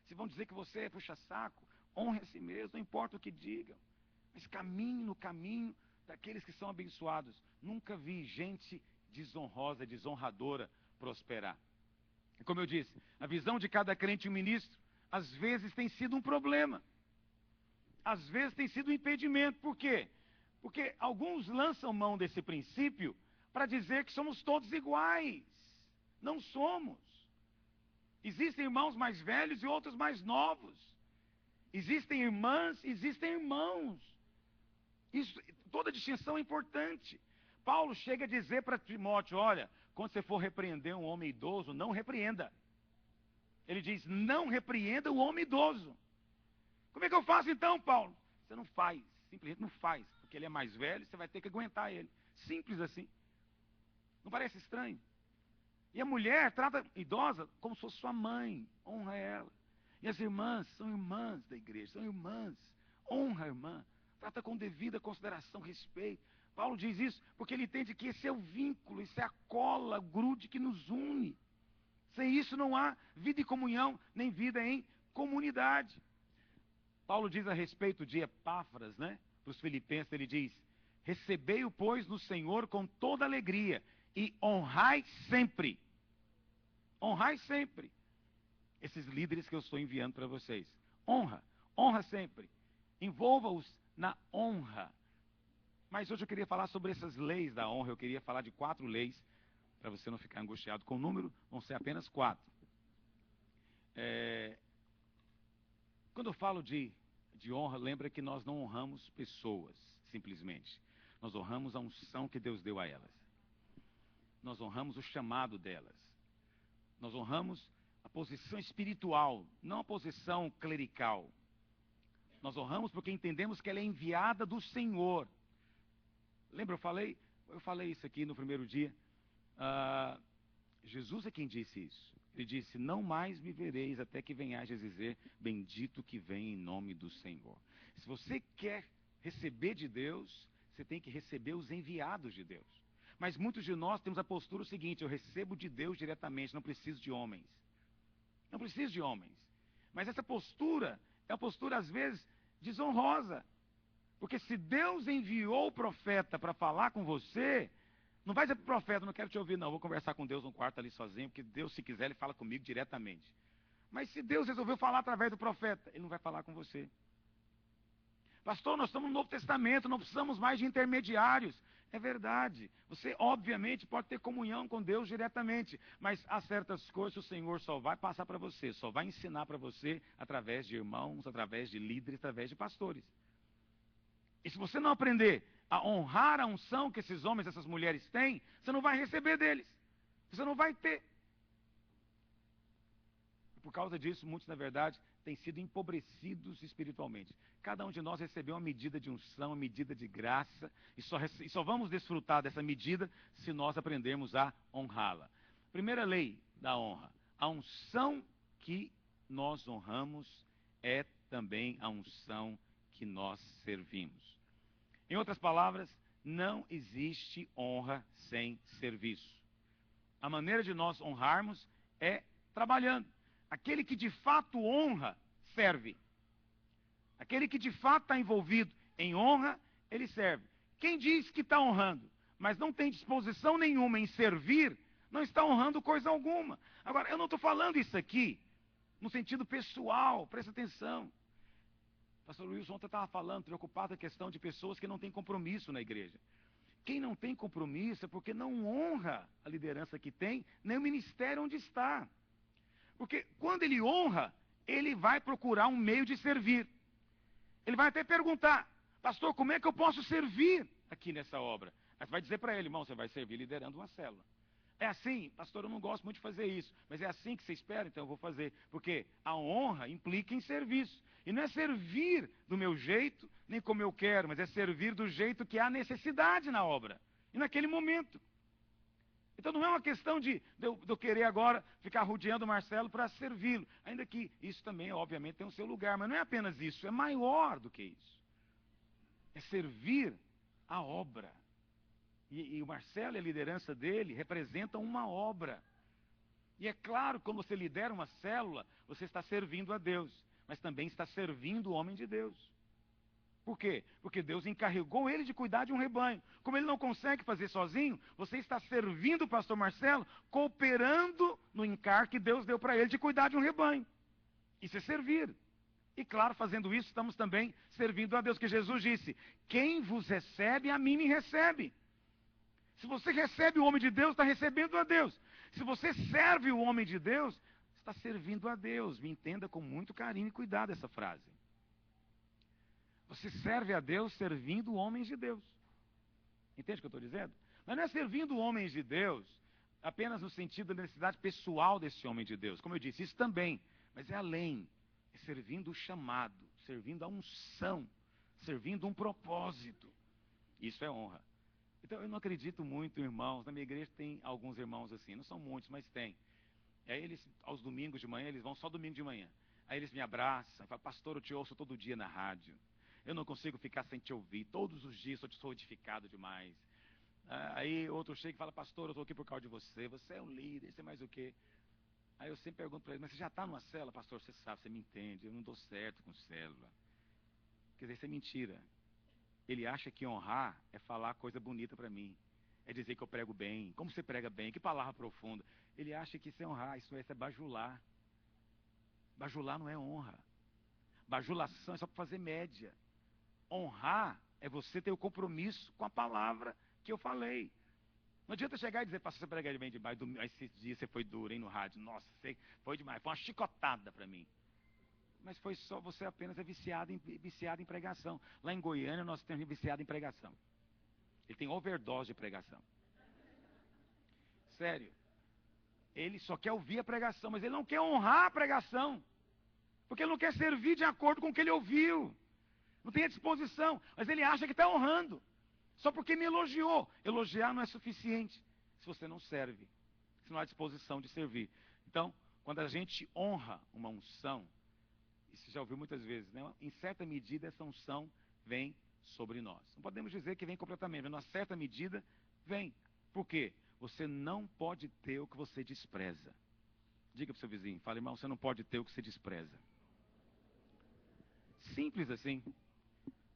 Se vão dizer que você é puxa-saco, honre a si mesmo, não importa o que digam. Mas caminhe no caminho daqueles que são abençoados. Nunca vi gente desonrosa, desonradora prosperar. Como eu disse, a visão de cada crente e um ministro, às vezes tem sido um problema. Às vezes tem sido um impedimento. Por quê? Porque alguns lançam mão desse princípio para dizer que somos todos iguais. Não somos. Existem irmãos mais velhos e outros mais novos. Existem irmãs, existem irmãos. Toda distinção é importante. Paulo chega a dizer para Timóteo, olha, quando você for repreender um homem idoso, não repreenda. Ele diz, não repreenda o homem idoso. Como é que eu faço então, Paulo? Você não faz, simplesmente não faz. Porque ele é mais velho, você vai ter que aguentar ele. Simples assim. Não parece estranho? E a mulher trata a idosa como se fosse sua mãe. Honra ela. E as irmãs são irmãs da igreja, são irmãs. Honra a irmã. Trata com devida consideração, respeito. Paulo diz isso porque ele entende que esse é o vínculo, isso é a cola, o grude que nos une. Sem isso não há vida em comunhão, nem vida em comunidade. Paulo diz a respeito de Epáfras, né? Para os filipenses, ele diz, recebei-o, pois, no Senhor com toda alegria e honrai sempre. Honrai sempre. Esses líderes que eu estou enviando para vocês. Honra sempre. Envolva-os na honra. Mas hoje eu queria falar sobre essas leis da honra. Eu queria falar de 4 leis, para você não ficar angustiado com o número, vão ser apenas 4. Quando eu falo de honra, lembra que nós não honramos pessoas, simplesmente. Nós honramos a unção que Deus deu a elas. Nós honramos o chamado delas. Nós honramos a posição espiritual, não a posição clerical. Nós honramos porque entendemos que ela é enviada do Senhor. Lembra, eu falei isso aqui no primeiro dia. Jesus é quem disse isso. Ele disse, não mais me vereis até que venhais a dizer, bendito que vem em nome do Senhor. Se você quer receber de Deus, você tem que receber os enviados de Deus. Mas muitos de nós temos a postura seguinte, eu recebo de Deus diretamente, não preciso de homens. Não preciso de homens. Mas essa postura é uma postura, às vezes, desonrosa. Porque se Deus enviou o profeta para falar com você, não vai dizer para o profeta, não quero te ouvir não, vou conversar com Deus no quarto ali sozinho, porque Deus, se quiser, Ele fala comigo diretamente. Mas se Deus resolveu falar através do profeta, Ele não vai falar com você. Pastor, nós estamos no Novo Testamento, não precisamos mais de intermediários. É verdade. Você, obviamente, pode ter comunhão com Deus diretamente, mas há certas coisas que o Senhor só vai passar para você, só vai ensinar para você através de irmãos, através de líderes, através de pastores. E se você não aprender a honrar a unção que esses homens, essas mulheres têm, você não vai receber deles. Você não vai ter. E por causa disso, muitos, na verdade, têm sido empobrecidos espiritualmente. Cada um de nós recebeu uma medida de unção, uma medida de graça, e só vamos desfrutar dessa medida se nós aprendermos a honrá-la. Primeira lei da honra. A unção que nós honramos é também a unção que nós servimos. Em outras palavras, não existe honra sem serviço. A maneira de nós honrarmos é trabalhando. Aquele que de fato honra, serve. Aquele que de fato está envolvido em honra, ele serve. Quem diz que está honrando, mas não tem disposição nenhuma em servir, não está honrando coisa alguma. Agora, eu não estou falando isso aqui no sentido pessoal, presta atenção. O pastor Wilson ontem estava falando, preocupado com a questão de pessoas que não têm compromisso na igreja. Quem não tem compromisso é porque não honra a liderança que tem, nem o ministério onde está. Porque quando ele honra, ele vai procurar um meio de servir. Ele vai até perguntar, pastor, como é que eu posso servir aqui nessa obra? Aí você vai dizer para ele, irmão, você vai servir liderando uma célula. É assim, pastor, eu não gosto muito de fazer isso, mas é assim que você espera, então eu vou fazer. Porque a honra implica em serviço. E não é servir do meu jeito, nem como eu quero, mas é servir do jeito que há necessidade na obra. E naquele momento. Então não é uma questão de eu querer agora ficar rodeando o Marcelo para servi-lo. Ainda que isso também, obviamente, tem o seu lugar. Mas não é apenas isso, é maior do que isso. É servir a obra. E o Marcelo e a liderança dele representam uma obra. E é claro, quando você lidera uma célula, você está servindo a Deus, mas também está servindo o homem de Deus. Por quê? Porque Deus encarregou ele de cuidar de um rebanho. Como ele não consegue fazer sozinho, você está servindo o pastor Marcelo, cooperando no encargo que Deus deu para ele de cuidar de um rebanho. Isso é servir. E claro, fazendo isso, estamos também servindo a Deus, que Jesus disse, quem vos recebe, a mim me recebe. Se você recebe o homem de Deus, está recebendo a Deus. Se você serve o homem de Deus, está servindo a Deus. Me entenda com muito carinho e cuidado essa frase. Você serve a Deus servindo homens de Deus. Entende o que eu estou dizendo? Mas não é servindo homens de Deus apenas no sentido da necessidade pessoal desse homem de Deus. Como eu disse, isso também. Mas é além. É servindo o chamado, servindo a unção, servindo um propósito. Isso é honra. Então, eu não acredito muito em irmãos. Na minha igreja tem alguns irmãos assim. Não são muitos, mas tem. E aí eles, aos domingos de manhã, eles vão só domingo de manhã. Aí eles me abraçam, falam, pastor, eu te ouço todo dia na rádio. Eu não consigo ficar sem te ouvir. Todos os dias eu sou edificado demais. Aí outro chega e fala, pastor, eu estou aqui por causa de você. Você é um líder, você é mais o quê? Aí eu sempre pergunto para ele, mas você já está numa célula? Pastor, você sabe, você me entende. Eu não dou certo com célula. Quer dizer, isso é mentira. Ele acha que honrar é falar coisa bonita para mim. É dizer que eu prego bem. Como você prega bem? Que palavra profunda. Ele acha que isso é honrar, isso é bajular. Bajular não é honra. Bajulação é só para fazer média. Honrar é você ter o compromisso com a palavra que eu falei. Não adianta chegar e dizer, pastor, você prega bem demais. Esse dia você foi duro, hein, no rádio. Nossa, você foi demais. Foi uma chicotada para mim. Mas foi só, você apenas é viciado em pregação. Lá em Goiânia nós temos viciado em pregação. Ele tem overdose de pregação. Sério. Ele só quer ouvir a pregação, mas ele não quer honrar a pregação. Porque ele não quer servir de acordo com o que ele ouviu. Não tem a disposição, mas ele acha que está honrando. Só porque me elogiou. Elogiar não é suficiente se você não serve. Se não há disposição de servir. Então, quando a gente honra uma unção, isso já ouviu muitas vezes, né? Em certa medida essa unção vem sobre nós. Não podemos dizer que vem completamente, mas em certa medida vem. Por quê? Você não pode ter o que você despreza. Diga para o seu vizinho, fala, irmão, você não pode ter o que você despreza. Simples assim.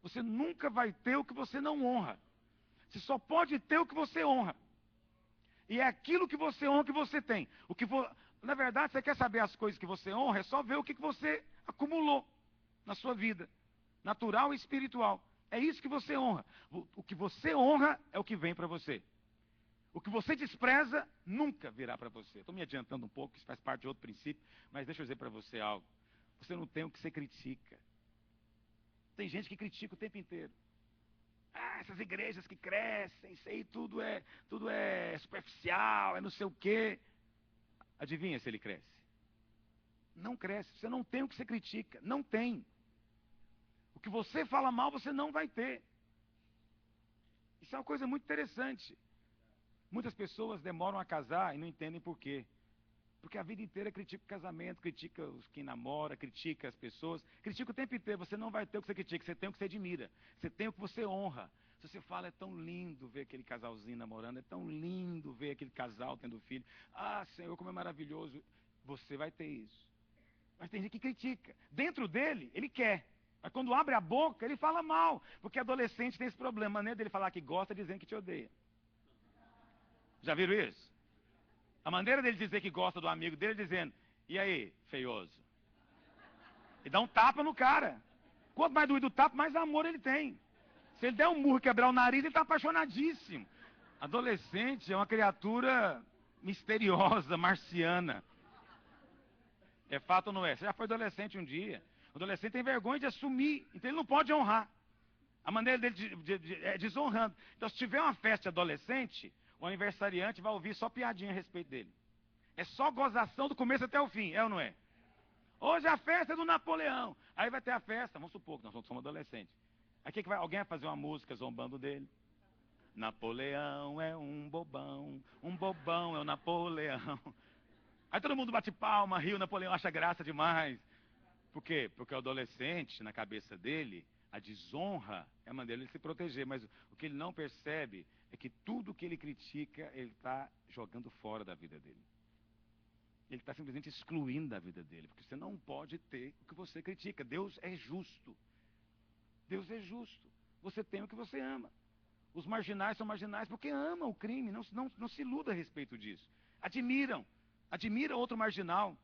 Você nunca vai ter o que você não honra. Você só pode ter o que você honra. E é aquilo que você honra que você tem. Na verdade, você quer saber as coisas que você honra, é só ver o que você acumulou na sua vida. Natural e espiritual. É isso que você honra. O que você honra é o que vem para você. O que você despreza nunca virá para você. Estou me adiantando um pouco, isso faz parte de outro princípio, mas deixa eu dizer para você algo. Você não tem o que você critica. Tem gente que critica o tempo inteiro. essas igrejas que crescem, isso aí tudo é superficial, é não sei o quê. Adivinha se ele cresce? Não cresce. Você não tem o que você critica. Não tem. O que você fala mal, você não vai ter. Isso é uma coisa muito interessante. Muitas pessoas demoram a casar e não entendem por quê. Porque a vida inteira critica o casamento, critica quem namora, critica as pessoas, critica o tempo inteiro. Você não vai ter o que você critica, você tem o que você admira, você tem o que você honra. Se você fala, é tão lindo ver aquele casalzinho namorando, é tão lindo ver aquele casal tendo filho. Ah, Senhor, como é maravilhoso. Você vai ter isso. Mas tem gente que critica. Dentro dele, ele quer. Mas quando abre a boca, ele fala mal. Porque adolescente tem esse problema, a maneira dele falar que gosta dizendo que te odeia. Já viram isso? A maneira dele dizer que gosta do amigo dele, dizendo, e aí, feioso? E dá um tapa no cara. Quanto mais doído o tapa, mais amor ele tem. Se ele der um murro e quebrar o nariz, ele está apaixonadíssimo. Adolescente é uma criatura misteriosa, marciana. É fato ou não é? Você já foi adolescente um dia. O adolescente tem vergonha de assumir, então ele não pode honrar. A maneira dele é desonrando. Então, se tiver uma festa de adolescente, o aniversariante vai ouvir só piadinha a respeito dele. É só gozação do começo até o fim, é ou não é? Hoje a festa é do Napoleão. Aí vai ter a festa, vamos supor que nós somos adolescentes. Aí que vai, alguém vai fazer uma música zombando dele. Napoleão é um bobão é o Napoleão. Aí todo mundo bate palma, ri, o Napoleão acha graça demais. Por quê? Porque o adolescente, na cabeça dele, a desonra é a maneira de se proteger. Mas o que ele não percebe é que tudo que ele critica, ele está jogando fora da vida dele. Ele está simplesmente excluindo da vida dele. Porque você não pode ter o que você critica. Deus é justo. Deus é justo. Você tem o que você ama. Os marginais são marginais porque amam o crime. Não se iluda a respeito disso. Admiram outro marginal.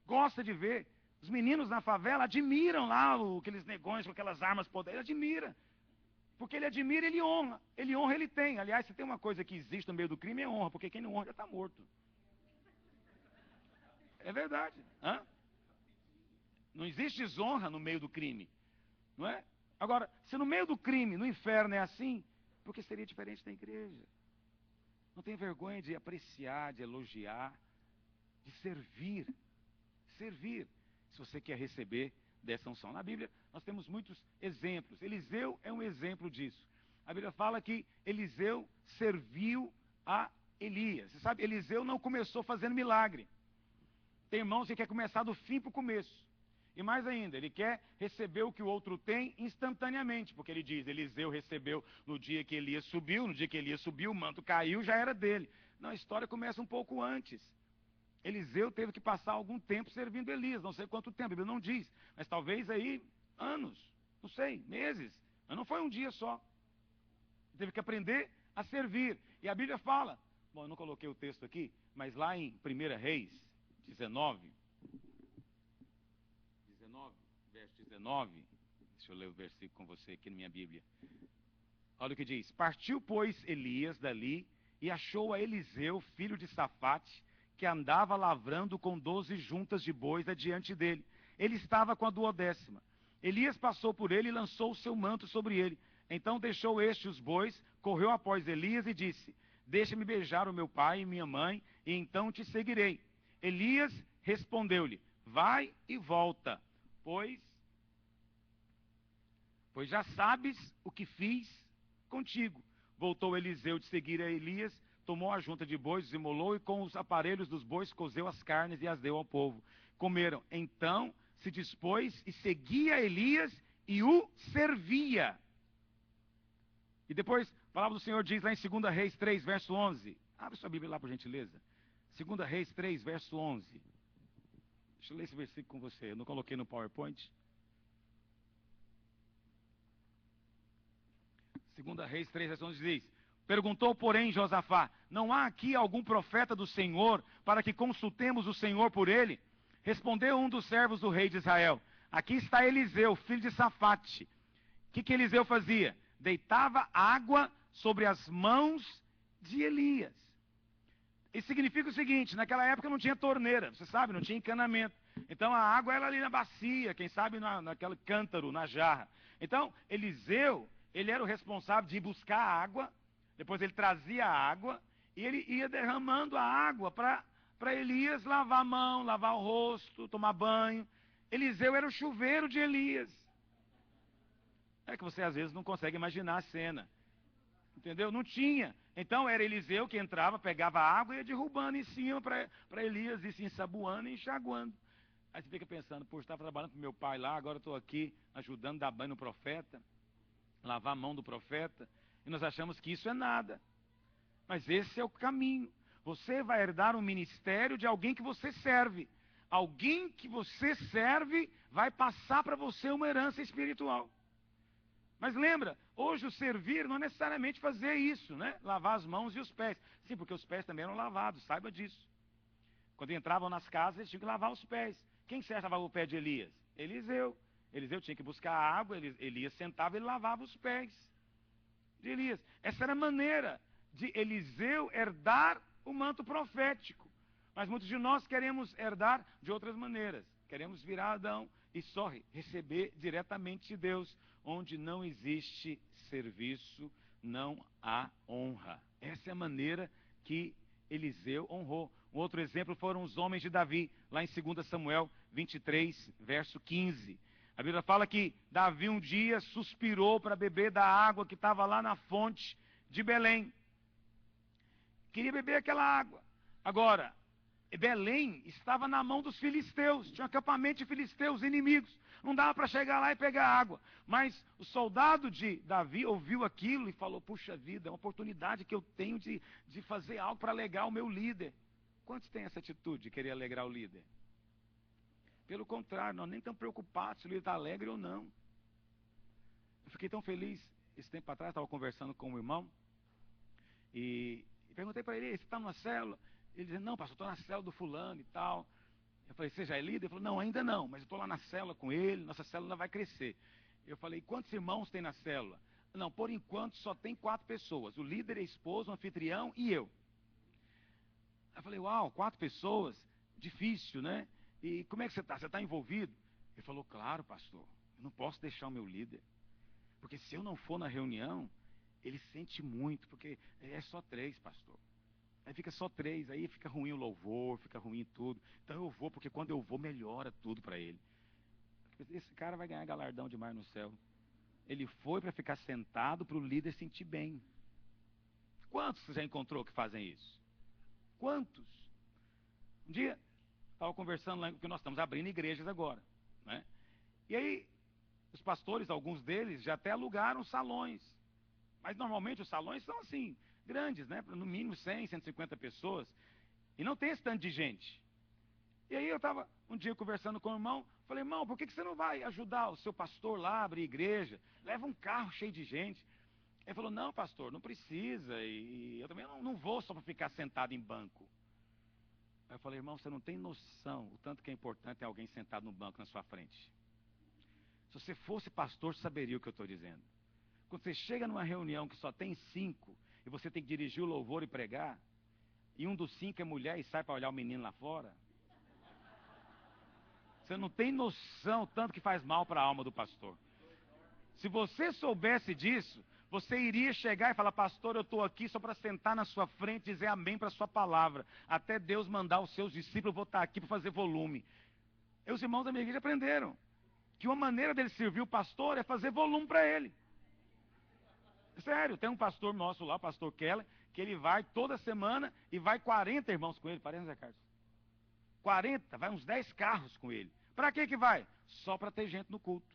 Gosta de ver. Os meninos na favela admiram lá aqueles negões com aquelas armas poderosas. Ele admira. Porque ele admira, ele honra. Ele honra, ele tem. Aliás, se tem uma coisa que existe no meio do crime, é honra. Porque quem não honra já está morto. É verdade. Hã? Não existe desonra no meio do crime. Não é? Agora, se no meio do crime, no inferno é assim, por que seria diferente na igreja? Não tem vergonha de apreciar, de elogiar, de servir. Servir. Se você quer receber dessa unção. Na Bíblia, nós temos muitos exemplos. Eliseu é um exemplo disso. A Bíblia fala que Eliseu serviu a Elias. Você sabe, Eliseu não começou fazendo milagre. Tem irmãos que quer começar do fim para o começo. E mais ainda, ele quer receber o que o outro tem instantaneamente. Porque ele diz, Eliseu recebeu no dia que Elias subiu, o manto caiu, já era dele. Não, a história começa um pouco antes. Eliseu teve que passar algum tempo servindo Elias, não sei quanto tempo, a Bíblia não diz, mas talvez aí anos, não sei, meses, mas não foi um dia só. Teve que aprender a servir. E a Bíblia fala, bom, eu não coloquei o texto aqui, mas lá em 1 Reis 19, verso 19, deixa eu ler o versículo com você aqui na minha Bíblia. Olha o que diz, partiu, pois, Elias dali e achou a Eliseu, filho de Safate, que andava lavrando com 12 juntas de bois adiante dele. Ele estava com a 12ª. Elias passou por ele e lançou o seu manto sobre ele. Então deixou este os bois, correu após Elias e disse, deixa-me beijar o meu pai e minha mãe, e então te seguirei. Elias respondeu-lhe, vai e volta, pois já sabes o que fiz contigo. Voltou Eliseu de seguir a Elias, tomou a junta de bois, os imolou e com os aparelhos dos bois cozeu as carnes e as deu ao povo. Comeram. Então se dispôs e seguia Elias e o servia. E depois, a palavra do Senhor diz lá em 2 Reis 3, verso 11. Abre sua Bíblia lá, por gentileza. 2 Reis 3, verso 11. Deixa eu ler esse versículo com você. Eu não coloquei no PowerPoint. 2 Reis 3, verso 11 diz, perguntou, porém, Josafá, não há aqui algum profeta do Senhor para que consultemos o Senhor por ele? Respondeu um dos servos do rei de Israel, aqui está Eliseu, filho de Safate. O que Eliseu fazia? Deitava água sobre as mãos de Elias. Isso significa o seguinte, naquela época não tinha torneira, você sabe, não tinha encanamento. Então a água era ali na bacia, quem sabe naquele cântaro, na jarra. Então Eliseu, ele era o responsável de ir buscar a água, depois ele trazia a água, e ele ia derramando a água para Elias lavar a mão, lavar o rosto, tomar banho. Eliseu era o chuveiro de Elias. É que você às vezes não consegue imaginar a cena. Entendeu? Não tinha. Então era Eliseu que entrava, pegava a água e ia derrubando em cima para Elias ir se ensaboando e enxaguando. Aí você fica pensando, poxa, estava trabalhando com meu pai lá, agora estou aqui ajudando a dar banho no profeta, lavar a mão do profeta, e nós achamos que isso é nada. Mas esse é o caminho. Você vai herdar um ministério de alguém que você serve. Alguém que você serve vai passar para você uma herança espiritual. Mas lembra, hoje o servir não é necessariamente fazer isso, né? Lavar as mãos e os pés. Sim, porque os pés também eram lavados, saiba disso. Quando entravam nas casas, eles tinham que lavar os pés. Quem certo lavava o pé de Elias? Eliseu. Eliseu tinha que buscar água, Elias sentava e ele lavava os pés de Elias. Essa era a maneira de Eliseu herdar o manto profético. Mas muitos de nós queremos herdar de outras maneiras. Queremos virar Adão e só receber diretamente de Deus. Onde não existe serviço, não há honra. Essa é a maneira que Eliseu honrou. Um outro exemplo foram os homens de Davi, lá em 2 Samuel 23, verso 15. A Bíblia fala que Davi um dia suspirou para beber da água que estava lá na fonte de Belém. Queria beber aquela água. Agora, Belém estava na mão dos filisteus, tinha um acampamento de filisteus, inimigos. Não dava para chegar lá e pegar água. Mas o soldado de Davi ouviu aquilo e falou, puxa vida, é uma oportunidade que eu tenho de fazer algo para alegrar o meu líder. Quantos têm essa atitude de querer alegrar o líder? Pelo contrário, nós nem estamos preocupados se o líder está alegre ou não. Eu fiquei tão feliz, esse tempo atrás, estava conversando com um irmão, e perguntei para ele, você está numa célula? Ele disse, não, pastor, estou na célula do fulano e tal. Eu falei, você já é líder? Ele falou, não, ainda não, mas eu estou lá na célula com ele, nossa célula vai crescer. Eu falei, quantos irmãos tem na célula? Não, por enquanto só tem 4 pessoas, o líder, a esposa, o anfitrião e eu. Eu falei, uau, 4 pessoas, difícil, né? E como é que você está? Você está envolvido? Ele falou, claro, pastor, eu não posso deixar o meu líder. Porque se eu não for na reunião, ele sente muito, porque é só 3, pastor. Aí fica só 3, aí fica ruim o louvor, fica ruim tudo. Então eu vou, porque quando eu vou, melhora tudo para ele. Esse cara vai ganhar galardão demais no céu. Ele foi para ficar sentado para o líder sentir bem. Quantos você já encontrou que fazem isso? Quantos? Um dia, estava conversando lá, porque nós estamos abrindo igrejas agora, né? E aí, os pastores, alguns deles, já até alugaram salões. Mas normalmente os salões são assim, grandes, né? No mínimo 100, 150 pessoas. E não tem esse tanto de gente. E aí eu estava um dia conversando com o irmão, falei, irmão, por que você não vai ajudar o seu pastor lá a abrir igreja? Leva um carro cheio de gente. Ele falou, não, pastor, não precisa. E eu também não vou só para ficar sentado em banco. Aí eu falei, irmão, você não tem noção o tanto que é importante ter alguém sentado no banco na sua frente. Se você fosse pastor, você saberia o que eu estou dizendo. Quando você chega numa reunião que só tem 5, e você tem que dirigir o louvor e pregar, e um dos 5 é mulher e sai para olhar o menino lá fora, você não tem noção tanto que faz mal para a alma do pastor. Se você soubesse disso, você iria chegar e falar, pastor, eu estou aqui só para sentar na sua frente e dizer amém para a sua palavra. Até Deus mandar os seus discípulos, eu vou estar aqui para fazer volume. E os irmãos da minha igreja aprenderam que uma maneira dele servir o pastor é fazer volume para ele. Sério, tem um pastor nosso lá, o pastor Keller, que ele vai toda semana e vai 40 irmãos com ele. Parece, Zé Carlos? 40, vai uns 10 carros com ele. Para que vai? Só para ter gente no culto.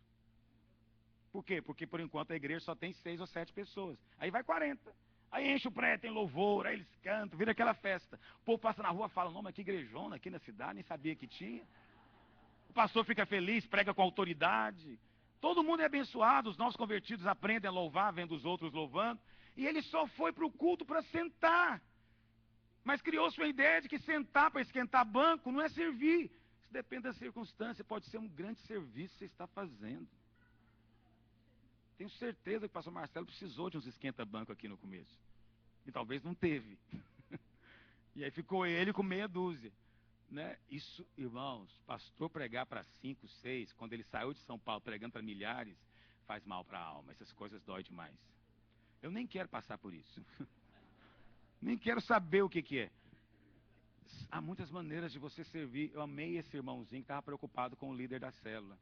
Por quê? Porque por enquanto a igreja só tem 6 ou 7 pessoas. Aí vai 40. Aí enche o prédio, tem louvor, aí eles cantam, vira aquela festa. O povo passa na rua e fala, não, mas que igrejona aqui na cidade, nem sabia que tinha. O pastor fica feliz, prega com autoridade. Todo mundo é abençoado, os novos convertidos aprendem a louvar, vendo os outros louvando. E ele só foi para o culto para sentar. Mas criou-se uma ideia de que sentar para esquentar banco não é servir. Isso depende da circunstância, pode ser um grande serviço que você está fazendo. Tenho certeza que o pastor Marcelo precisou de uns esquenta-banco aqui no começo. E talvez não teve. E aí ficou ele com meia dúzia. Né? Isso, irmãos, pastor pregar para 5, 6, quando ele saiu de São Paulo pregando para milhares, faz mal para a alma. Essas coisas dói demais. Eu nem quero passar por isso. Nem quero saber o que é. Há muitas maneiras de você servir. Eu amei esse irmãozinho que estava preocupado com o líder da célula.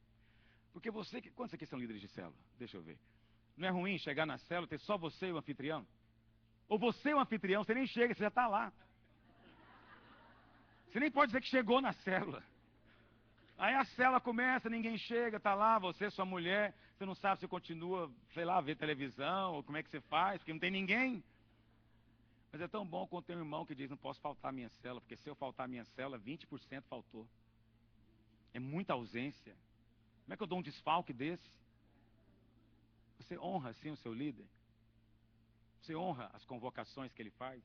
Porque você, quantos aqui são líderes de célula? Deixa eu ver. Não é ruim chegar na célula, ter só você e o anfitrião? Ou você e o anfitrião, você nem chega, você já está lá. Você nem pode dizer que chegou na célula. Aí a célula começa, ninguém chega, está lá, você, sua mulher, você não sabe se continua, sei lá, ver televisão, ou como é que você faz, porque não tem ninguém. Mas é tão bom quando tem um irmão que diz, não posso faltar a minha célula, porque se eu faltar a minha célula, 20% faltou. É muita ausência. Como é que eu dou um desfalque desse? Você honra assim o seu líder? Você honra as convocações que ele faz?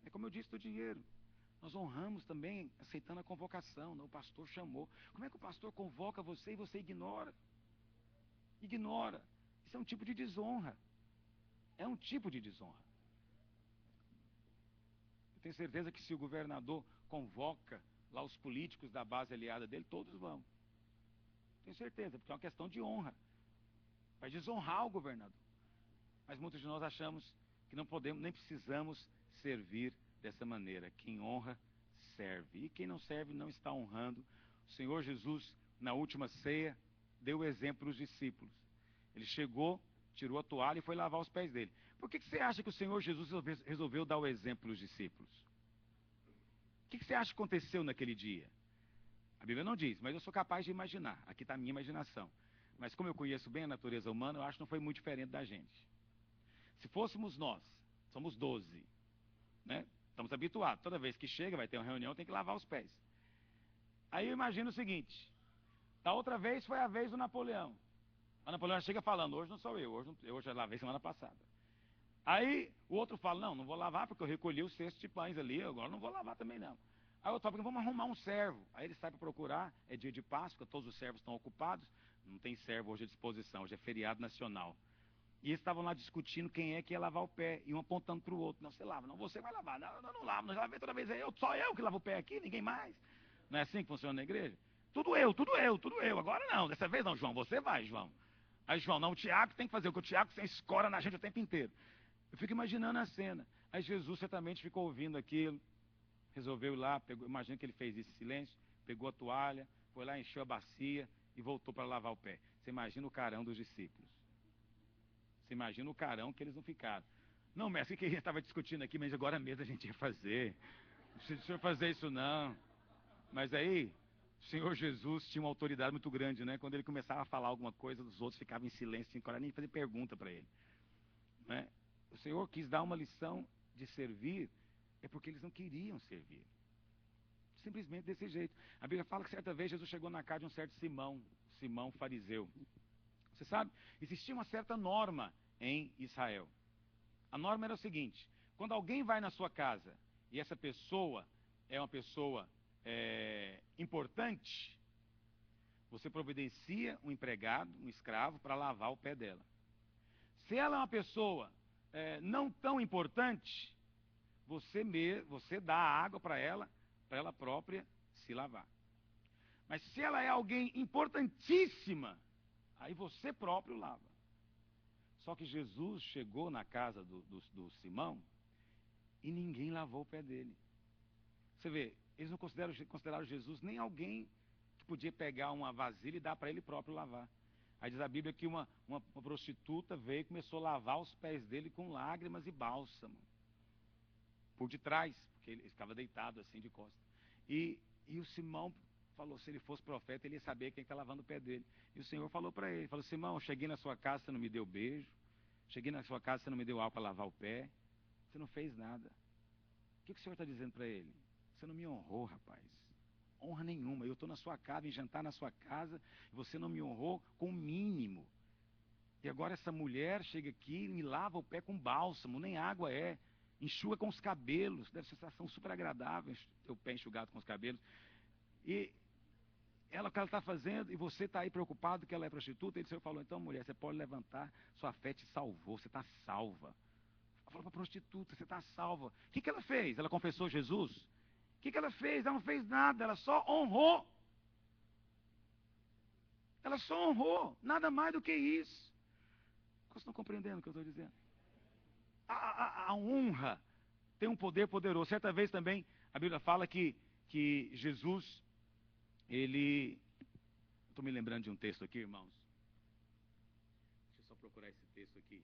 É como eu disse do dinheiro. Nós honramos também aceitando a convocação. Não, o pastor chamou. Como é que o pastor convoca você e você ignora? Ignora. Isso é um tipo de desonra. É um tipo de desonra. Eu tenho certeza que se o governador convoca lá os políticos da base aliada dele, todos vão. Tenho certeza, porque é uma questão de honra. Vai desonrar o governador. Mas muitos de nós achamos que não podemos, nem precisamos servir dessa maneira. Quem honra, serve. E quem não serve, não está honrando. O Senhor Jesus, na última ceia, deu o exemplo para os discípulos. Ele chegou, tirou a toalha e foi lavar os pés dele. Por que você acha que o Senhor Jesus resolveu dar o exemplo para os discípulos? O que você acha que aconteceu naquele dia? A Bíblia não diz, mas eu sou capaz de imaginar. Aqui está a minha imaginação. Mas como eu conheço bem a natureza humana, eu acho que não foi muito diferente da gente. Se fôssemos nós, somos 12, né? Estamos habituados. Toda vez que chega, vai ter uma reunião, tem que lavar os pés. Aí eu imagino o seguinte. Da outra vez foi a vez do Napoleão. O Napoleão chega falando, hoje não sou eu já lavei semana passada. Aí o outro fala, não vou lavar porque eu recolhi o cesto de pães ali, agora não vou lavar também não. Aí o outro fala, vamos arrumar um servo. Aí ele sai para procurar, é dia de Páscoa, todos os servos estão ocupados, não tem servo hoje à disposição, hoje é feriado nacional. E eles estavam lá discutindo quem é que ia lavar o pé, e um apontando para o outro. Não, você lava, não, você vai lavar. Não lavo, não lavei toda vez, só eu que lavo o pé aqui, ninguém mais. Não é assim que funciona na igreja? Tudo eu. Agora não, dessa vez não, João, você vai, João. Aí, João, não, o Tiago tem que fazer, porque o Tiago você escora na gente o tempo inteiro. Eu fico imaginando a cena. Aí Jesus certamente ficou ouvindo aquilo, resolveu ir lá, imagina que ele fez isso em silêncio, pegou a toalha, foi lá, encheu a bacia e voltou para lavar o pé. Você imagina o carão dos discípulos. Você imagina o carão que eles não ficaram. Não, mestre, o que a gente estava discutindo aqui, mas agora mesmo a gente ia fazer. Não precisa o senhor fazer isso não. Mas aí, o Senhor Jesus tinha uma autoridade muito grande, né? Quando ele começava a falar alguma coisa, os outros ficavam em silêncio, sem coragem nem fazer pergunta para ele. Né? O Senhor quis dar uma lição de servir, é porque eles não queriam servir. Simplesmente desse jeito. A Bíblia fala que certa vez Jesus chegou na casa de um certo Simão fariseu. Você sabe, existia uma certa norma em Israel. A norma era o seguinte, quando alguém vai na sua casa e essa pessoa é uma pessoa importante, você providencia um empregado, um escravo, para lavar o pé dela. Se ela é uma pessoa não tão importante, você dá água para ela própria se lavar. Mas se ela é alguém importantíssima, aí você próprio lava. Só que Jesus chegou na casa do Simão e ninguém lavou o pé dele. Você vê, eles não consideraram Jesus nem alguém que podia pegar uma vasilha e dar para ele próprio lavar. Aí diz a Bíblia que uma prostituta veio e começou a lavar os pés dele com lágrimas e bálsamo. Por detrás, porque ele ficava deitado assim de costas. E o Simão falou, se ele fosse profeta, ele ia saber quem está lavando o pé dele. E o Senhor falou para ele, falou, Simão, eu cheguei na sua casa, você não me deu beijo. Cheguei na sua casa, você não me deu água para lavar o pé. Você não fez nada. O que o Senhor está dizendo para ele? Você não me honrou, rapaz. Honra nenhuma. Eu estou na sua casa, em jantar na sua casa, e você não me honrou com o mínimo. E agora essa mulher chega aqui e me lava o pé com bálsamo, nem água é. Enxuga com os cabelos, deve ser uma sensação super agradável, ter o pé enxugado com os cabelos. E ela, o que ela está fazendo, e você está aí preocupado que ela é prostituta, e o Senhor falou, então mulher, você pode levantar, sua fé te salvou, você está salva. Ela falou para a prostituta, você está salva. O que ela fez? Ela confessou Jesus? O que ela fez? Ela não fez nada, ela só honrou. Ela só honrou, nada mais do que isso. Vocês estão compreendendo o que eu estou dizendo? A honra tem um poder poderoso. Certa vez também, a Bíblia fala que Jesus, ele... Estou me lembrando de um texto aqui, irmãos. Deixa eu só procurar esse texto aqui.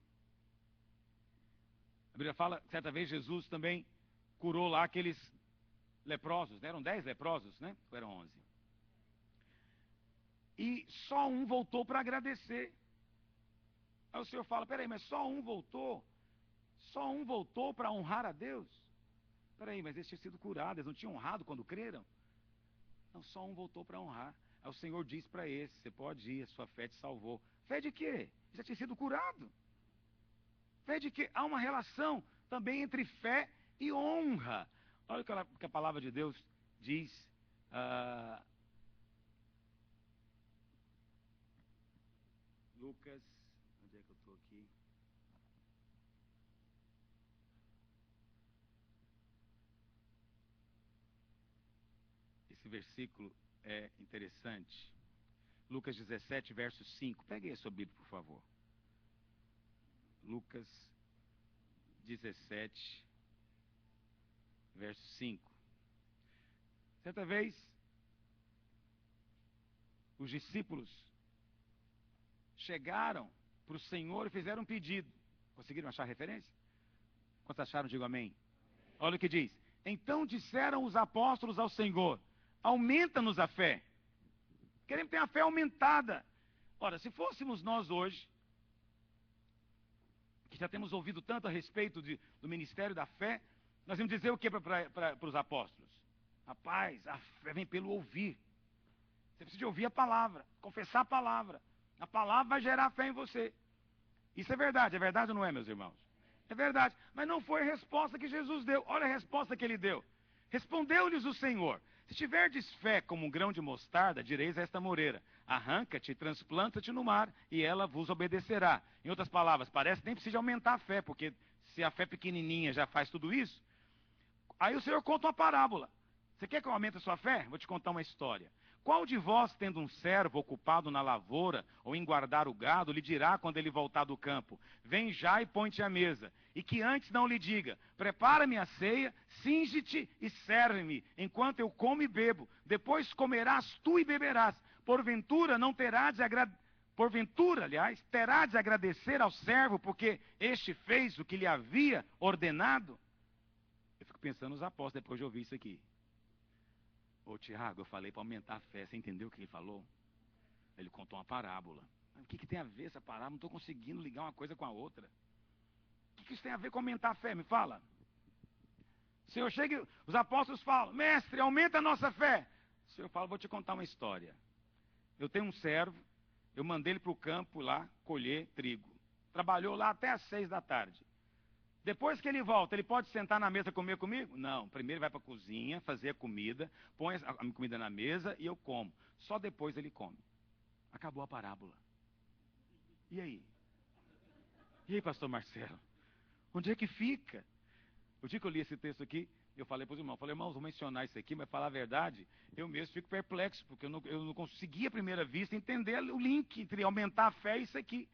A Bíblia fala, certa vez Jesus também curou lá aqueles leprosos, né? Eram 10 leprosos, né? Ou eram 11? E só um voltou para agradecer. Aí o Senhor fala, peraí, mas só um voltou? Só um voltou para honrar a Deus? Peraí, mas eles tinham sido curados, eles não tinham honrado quando creram? Não, só um voltou para honrar. Aí o Senhor diz para esse, você pode ir, a sua fé te salvou. Fé de quê? Já tinha sido curado. Fé de quê? Há uma relação também entre fé e honra. Olha o que a palavra de Deus diz. Lucas, onde é que eu estou aqui? Esse versículo é interessante. Lucas 17, verso 5. Pegue aí a sua Bíblia, por favor. Lucas 17, verso 5. Certa vez, os discípulos chegaram para o Senhor e fizeram um pedido. Conseguiram achar a referência? Quantos acharam? Digo amém. Olha o que diz. Então disseram os apóstolos ao Senhor, aumenta-nos a fé. Queremos ter a fé aumentada. Ora, se fôssemos nós hoje, que já temos ouvido tanto a respeito do ministério da fé, nós vamos dizer o que para os apóstolos? Rapaz, a fé vem pelo ouvir. Você precisa de ouvir a palavra, confessar a palavra. A palavra vai gerar fé em você. Isso é verdade ou não é, meus irmãos? É verdade, mas não foi a resposta que Jesus deu. Olha a resposta que ele deu. Respondeu-lhes o Senhor, se tiverdes fé como um grão de mostarda, direis a esta moreira, arranca-te e transplanta-te no mar, e ela vos obedecerá. Em outras palavras, parece que nem precisa aumentar a fé, porque se a fé pequenininha já faz tudo isso. Aí o Senhor conta uma parábola. Você quer que eu aumente a sua fé? Vou te contar uma história. Qual de vós, tendo um servo ocupado na lavoura ou em guardar o gado, lhe dirá quando ele voltar do campo, vem já e põe-te à mesa, e que antes não lhe diga, prepara-me a ceia, cinge-te e serve-me, enquanto eu como e bebo, depois comerás tu e beberás, porventura terá de agradecer ao servo, porque este fez o que lhe havia ordenado? Eu fico pensando nos apóstolos depois de ouvir isso aqui. Ô Tiago, eu falei para aumentar a fé, você entendeu o que ele falou? Ele contou uma parábola. Mas o que tem a ver essa parábola? Não estou conseguindo ligar uma coisa com a outra. O que isso tem a ver com aumentar a fé? Me fala. O Senhor chega e os apóstolos falam, mestre, aumenta a nossa fé. O Senhor fala, vou te contar uma história. Eu tenho um servo, eu mandei ele para o campo lá colher trigo. Trabalhou lá até às 6 da tarde. Depois que ele volta, ele pode sentar na mesa e comer comigo? Não. Primeiro ele vai para a cozinha, fazer a comida, põe a comida na mesa e eu como. Só depois ele come. Acabou a parábola. E aí? E aí, pastor Marcelo? Onde é que fica? O dia que eu li esse texto aqui, eu falei para os irmãos, irmãos, vou mencionar isso aqui, mas falar a verdade, eu mesmo fico perplexo, porque eu não consegui à primeira vista entender o link entre aumentar a fé e isso aqui.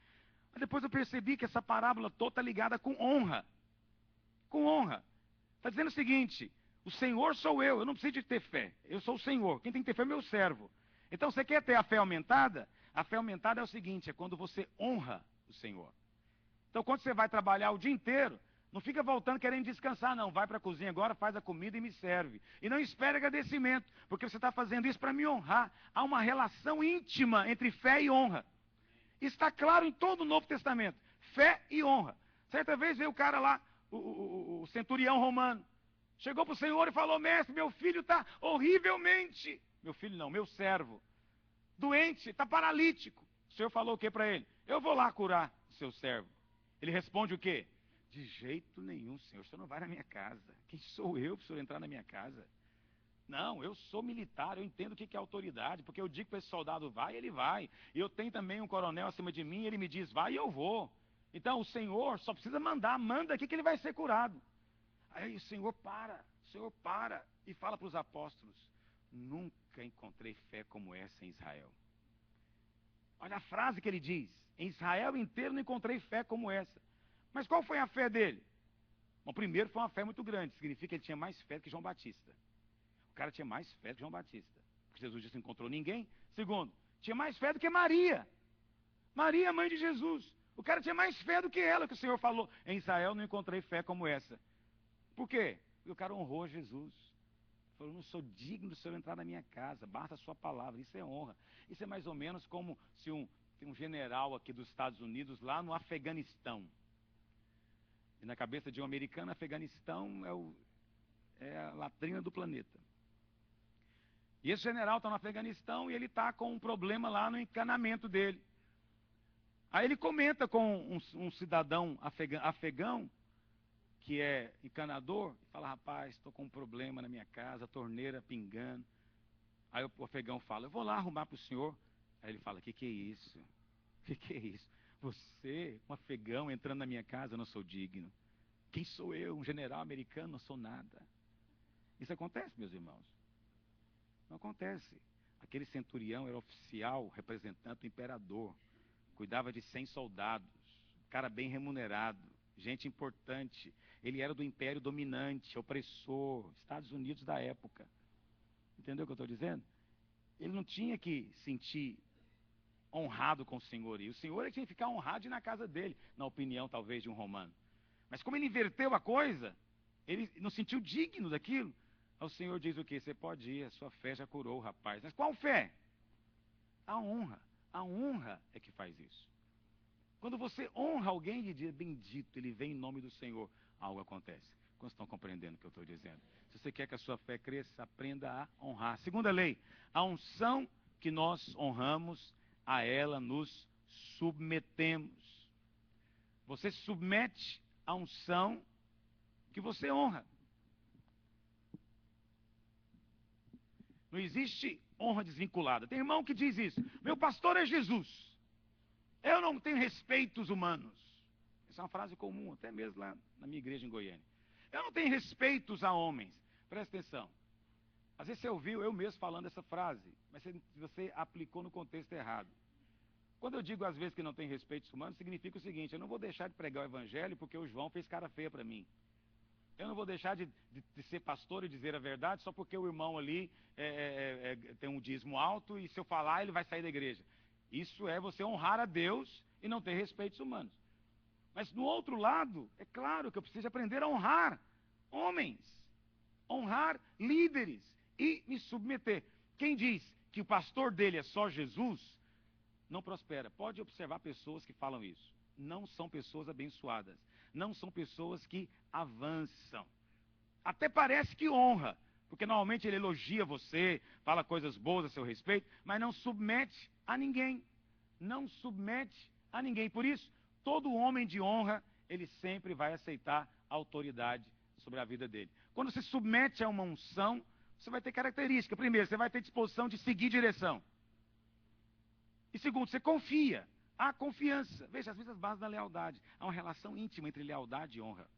Mas depois eu percebi que essa parábola toda está ligada com honra. Com honra. Está dizendo o seguinte, o Senhor sou eu não preciso de ter fé, eu sou o Senhor, quem tem que ter fé é meu servo. Então você quer ter a fé aumentada? A fé aumentada é o seguinte, é quando você honra o Senhor. Então quando você vai trabalhar o dia inteiro, não fica voltando querendo descansar não, vai para a cozinha agora, faz a comida e me serve. E não espere agradecimento, porque você está fazendo isso para me honrar. Há uma relação íntima entre fé e honra. Está claro em todo o Novo Testamento, fé e honra. Certa vez veio o cara lá, o centurião romano, chegou para o Senhor e falou, mestre, meu filho está horrivelmente, meu filho não, meu servo, doente, está paralítico. O Senhor falou o que para ele? Eu vou lá curar o seu servo. Ele responde o quê? De jeito nenhum, Senhor, o Senhor não vai na minha casa. Quem sou eu para o Senhor entrar na minha casa? Não, eu sou militar, eu entendo o que é autoridade, porque eu digo para esse soldado vai, ele vai. E eu tenho também um coronel acima de mim, ele me diz vai e eu vou. Então o Senhor só precisa mandar, manda aqui que ele vai ser curado. Aí o Senhor para e fala para os apóstolos, nunca encontrei fé como essa em Israel. Olha a frase que ele diz: em Israel inteiro não encontrei fé como essa. Mas qual foi a fé dele? Bom, primeiro foi uma fé muito grande, significa que ele tinha mais fé que João Batista. O cara tinha mais fé que João Batista, porque Jesus disse que não encontrou ninguém. Segundo, tinha mais fé do que Maria. Maria, mãe de Jesus. O cara tinha mais fé do que ela, que o Senhor falou: em Israel não encontrei fé como essa. Por quê? Porque o cara honrou Jesus. Falou: não sou digno do Senhor entrar na minha casa, basta a sua palavra. Isso é honra. Isso é mais ou menos como se tem um general aqui dos Estados Unidos lá no Afeganistão. E na cabeça de um americano, Afeganistão é a latrina do planeta. E esse general está no Afeganistão e ele está com um problema lá no encanamento dele. Aí ele comenta com um cidadão afegão, que é encanador, e fala: rapaz, estou com um problema na minha casa, a torneira pingando. Aí o afegão fala: eu vou lá arrumar para o senhor. Aí ele fala: que é isso? Que é isso? Você, um afegão, entrando na minha casa, eu não sou digno. Quem sou eu? Um general americano? Não sou nada. Isso acontece, meus irmãos? Não acontece. Aquele centurião era oficial, representante do imperador. Cuidava de 100 soldados. Cara bem remunerado. Gente importante. Ele era do império dominante, opressor. Estados Unidos da época. Entendeu o que eu estou dizendo? Ele não tinha que sentir honrado com o Senhor. E o Senhor tinha que ficar honrado e ir na casa dele, na opinião talvez de um romano. Mas como ele inverteu a coisa, ele não sentiu digno daquilo. O Senhor diz o quê? Você pode ir, a sua fé já curou o rapaz. Mas qual fé? A honra. A honra é que faz isso. Quando você honra alguém e diz: bendito, ele vem em nome do Senhor, algo acontece. Quando estão compreendendo o que eu estou dizendo? Se você quer que a sua fé cresça, aprenda a honrar. Segunda lei: a unção que nós honramos, a ela nos submetemos. Você se submete à unção que você honra. Não existe honra desvinculada. Tem irmão que diz isso: meu pastor é Jesus. Eu não tenho respeitos humanos. Essa é uma frase comum, até mesmo lá na minha igreja em Goiânia. Eu não tenho respeitos a homens. Presta atenção. Às vezes você ouviu eu mesmo falando essa frase, mas você aplicou no contexto errado. Quando eu digo às vezes que não tem respeitos humanos, significa o seguinte: eu não vou deixar de pregar o evangelho porque o João fez cara feia para mim. Eu não vou deixar de ser pastor e dizer a verdade só porque o irmão ali tem um dízimo alto e se eu falar ele vai sair da igreja. Isso é você honrar a Deus e não ter respeitos humanos. Mas no outro lado, é claro que eu preciso aprender a honrar homens, honrar líderes e me submeter. Quem diz que o pastor dele é só Jesus, não prospera. Pode observar pessoas que falam isso. Não são pessoas abençoadas. Não são pessoas que avançam. Até parece que honra, porque normalmente ele elogia você, fala coisas boas a seu respeito, mas não submete a ninguém. Não submete a ninguém. Por isso, todo homem de honra, ele sempre vai aceitar a autoridade sobre a vida dele. Quando se submete a uma unção, você vai ter característica. Primeiro, você vai ter disposição de seguir direção. E segundo, você confia. Há confiança. Veja, as mesmas bases da lealdade. Há uma relação íntima entre lealdade e honra.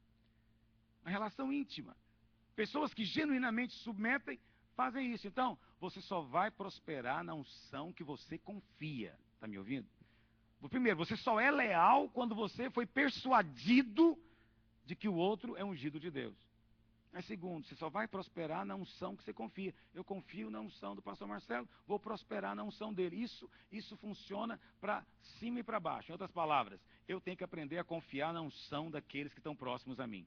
Uma relação íntima. Pessoas que genuinamente se submetem, fazem isso. Então, você só vai prosperar na unção que você confia. Está me ouvindo? Primeiro, você só é leal quando você foi persuadido de que o outro é ungido de Deus. Mas segundo, você só vai prosperar na unção que você confia. Eu confio na unção do pastor Marcelo, vou prosperar na unção dele. Isso funciona para cima e para baixo. Em outras palavras, eu tenho que aprender a confiar na unção daqueles que estão próximos a mim.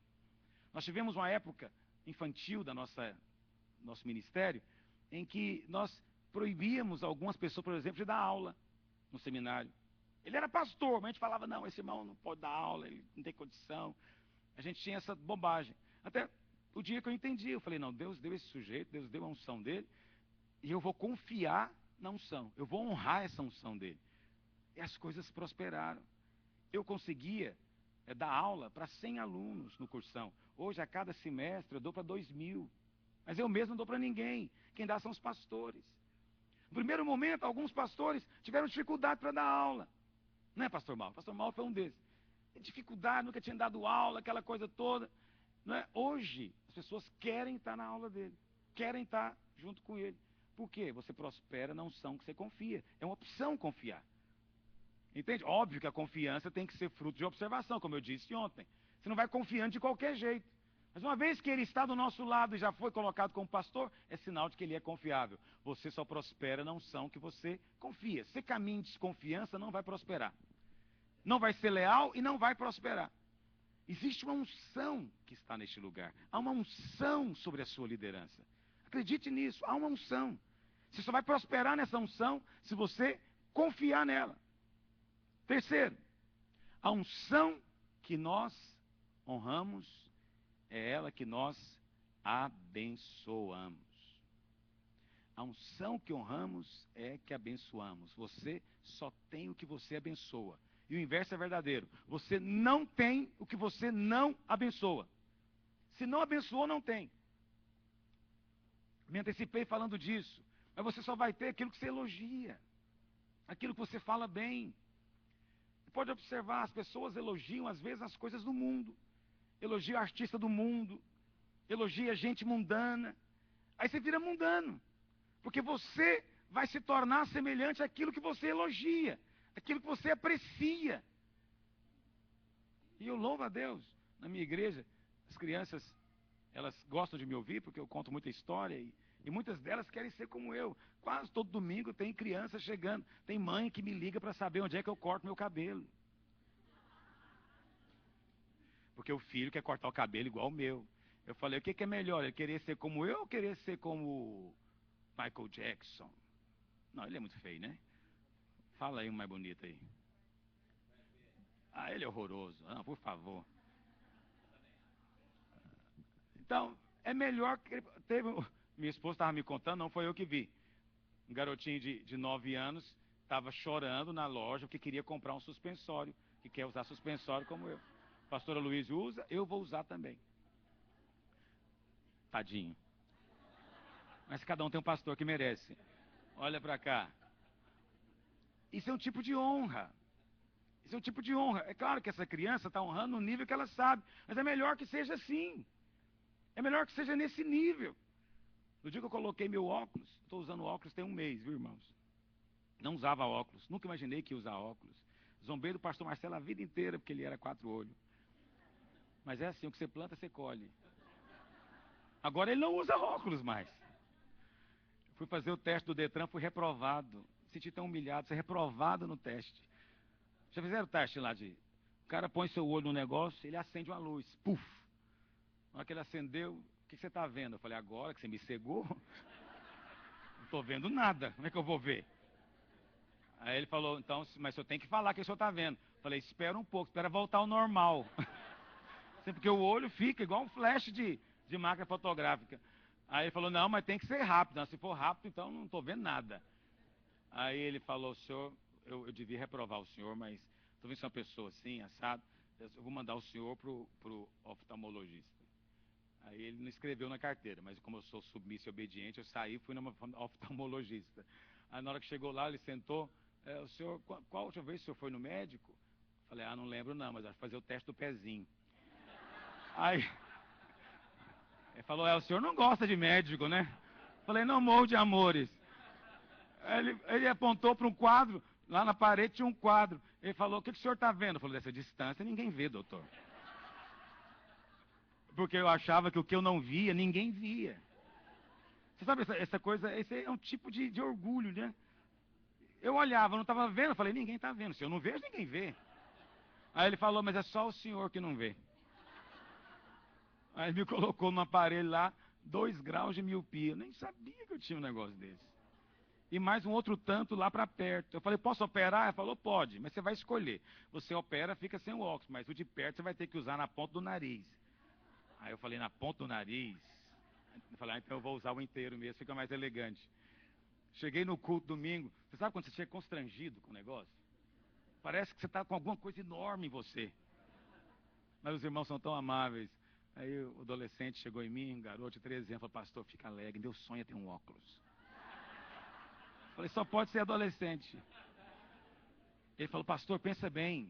Nós tivemos uma época infantil da nosso ministério, em que nós proibíamos algumas pessoas, por exemplo, de dar aula no seminário. Ele era pastor, mas a gente falava: não, esse irmão não pode dar aula, ele não tem condição. A gente tinha essa bobagem. Até o dia que eu entendi, eu falei: não, Deus deu esse sujeito, Deus deu a unção dele, e eu vou confiar na unção, eu vou honrar essa unção dele. E as coisas prosperaram. Eu conseguia dar aula para 100 alunos no cursão. Hoje, a cada semestre, eu dou para 2.000. Mas eu mesmo não dou para ninguém. Quem dá são os pastores. No primeiro momento, alguns pastores tiveram dificuldade para dar aula. Não é, pastor Mauro? Pastor Mauro foi um desses. Dificuldade, nunca tinha dado aula, aquela coisa toda. Não é? Hoje, as pessoas querem estar na aula dele. Querem estar junto com ele. Por quê? Você prospera na unção que você confia. É uma opção confiar. Entende? Óbvio que a confiança tem que ser fruto de observação, como eu disse ontem. Você não vai confiando de qualquer jeito. Mas uma vez que ele está do nosso lado e já foi colocado como pastor, é sinal de que ele é confiável. Você só prospera na unção que você confia. Se caminha em desconfiança, não vai prosperar. Não vai ser leal e não vai prosperar. Existe uma unção que está neste lugar. Há uma unção sobre a sua liderança. Acredite nisso, há uma unção. Você só vai prosperar nessa unção se você confiar nela. Terceiro, a unção que nós honramos é ela que nós abençoamos. A unção que honramos é que abençoamos. Você só tem o que você abençoa. E o inverso é verdadeiro. Você não tem o que você não abençoa. Se não abençoou, não tem. Me antecipei falando disso. Mas você só vai ter aquilo que você elogia. Aquilo que você fala bem. Pode observar, as pessoas elogiam às vezes as coisas do mundo. Elogia artista do mundo. Elogia gente mundana. Aí você vira mundano. Porque você vai se tornar semelhante àquilo que você elogia. Aquilo que você aprecia. E eu louvo a Deus. Na minha igreja, as crianças, elas gostam de me ouvir, porque eu conto muita história. E muitas delas querem ser como eu. Quase todo domingo tem criança chegando. Tem mãe que me liga para saber onde é que eu corto meu cabelo. Porque o filho quer cortar o cabelo igual o meu. Eu falei, o que é melhor? Ele querer ser como eu ou querer ser como Michael Jackson? Não, ele é muito feio, né? Fala aí um mais bonito aí. Ah, ele é horroroso. Não, por favor. Então, é melhor que... Minha esposa estava me contando, não foi eu que vi. Um garotinho de 9 anos estava chorando na loja porque queria comprar um suspensório, que quer usar suspensório como eu. A pastora Luiz usa, eu vou usar também. Tadinho. Mas cada um tem um pastor que merece. Olha para cá. Isso é um tipo de honra. Isso é um tipo de honra. É claro que essa criança está honrando no nível que ela sabe. Mas é melhor que seja assim. É melhor que seja nesse nível. No dia que eu coloquei meu óculos, estou usando óculos tem um mês, viu, irmãos? Não usava óculos. Nunca imaginei que ia usar óculos. Zombei do pastor Marcelo a vida inteira, porque ele era 4 olhos. Mas é assim, o que você planta, você colhe. Agora ele não usa óculos mais. Fui fazer o teste do Detran, fui reprovado. Senti tão humilhado, ser reprovado no teste. Já fizeram o teste lá de... O cara põe seu olho no negócio, ele acende uma luz. Puf! Na hora que ele acendeu, o que você está vendo? Eu falei, agora que você me cegou, não estou vendo nada. Como é que eu vou ver? Aí ele falou, então, mas o senhor tem que falar o que o senhor está vendo. Eu falei, espera um pouco, espera voltar ao normal. Porque o olho fica igual um flash de máquina fotográfica. Aí ele falou, não, mas tem que ser rápido. Não, se for rápido, então não estou vendo nada. Aí ele falou, senhor, eu devia reprovar o senhor, mas estou vendo se é uma pessoa assim, assado. Eu vou mandar o senhor para o oftalmologista. Aí ele não escreveu na carteira, mas como eu sou submisso e obediente, eu saí e fui numa oftalmologista. Aí na hora que chegou lá, ele sentou, o senhor, qual outra vez o senhor foi no médico? Falei, não lembro não, mas vai fazer o teste do pezinho. Aí ele falou, o senhor não gosta de médico, né? Falei, não morro de amores. Ele apontou para um quadro, lá na parede tinha um quadro. Ele falou, o que o senhor está vendo? Eu falei, dessa distância ninguém vê, doutor. Porque eu achava que o que eu não via, ninguém via. Você sabe essa coisa, esse é um tipo de orgulho, né? Eu olhava, não estava vendo, eu falei, ninguém está vendo. Se eu não vejo, ninguém vê. Aí ele falou, mas é só o senhor que não vê. Aí me colocou no aparelho lá, 2 graus de miopia. Eu nem sabia que eu tinha um negócio desse. E mais um outro tanto lá para perto. Eu falei, posso operar? Ele falou, pode, mas você vai escolher. Você opera, fica sem o óculos, mas o de perto você vai ter que usar na ponta do nariz. Aí eu falei, na ponta do nariz? Eu falei, então eu vou usar o inteiro mesmo, fica mais elegante. Cheguei no culto domingo. Você sabe quando você chega constrangido com o negócio? Parece que você está com alguma coisa enorme em você. Mas os irmãos são tão amáveis. Aí o adolescente chegou em mim, um garoto de 13 anos, falou, pastor, fica alegre, meu sonho é ter um óculos. Eu falei, só pode ser adolescente. Ele falou, pastor, pensa bem,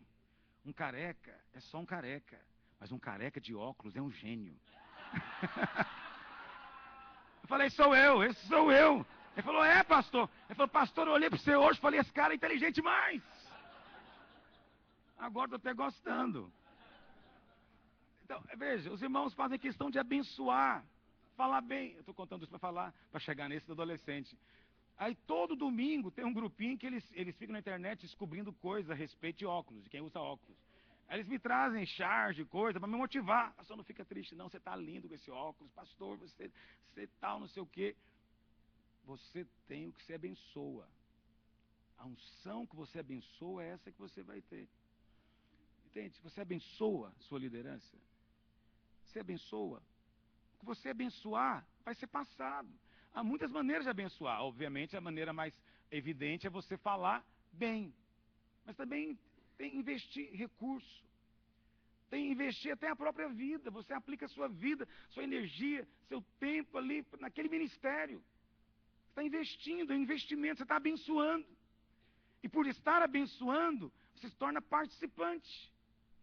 um careca é só um careca, mas um careca de óculos é um gênio. Eu falei, sou eu, esse sou eu. Ele falou, pastor. Ele falou, pastor, eu olhei para você hoje e falei, esse cara é inteligente demais. Agora estou até gostando. Então, veja, os irmãos fazem questão de abençoar, falar bem. Eu estou contando isso para falar, para chegar nesse do adolescente. Aí todo domingo tem um grupinho que eles ficam na internet descobrindo coisas a respeito de óculos, de quem usa óculos. Aí eles me trazem charge, coisa, para me motivar. Pastor, não fica triste não, você está lindo com esse óculos. Pastor, você tal, não sei o quê. Você tem o que você abençoa. A unção que você abençoa é essa que você vai ter. Entende? Você abençoa sua liderança. Você abençoa. O que você abençoar vai ser passado. Há muitas maneiras de abençoar. Obviamente, a maneira mais evidente é você falar bem. Mas também tem que investir recurso. Tem que investir até a própria vida. Você aplica a sua vida, sua energia, seu tempo ali naquele ministério. Você está investindo, é um investimento, você está abençoando. E por estar abençoando, você se torna participante.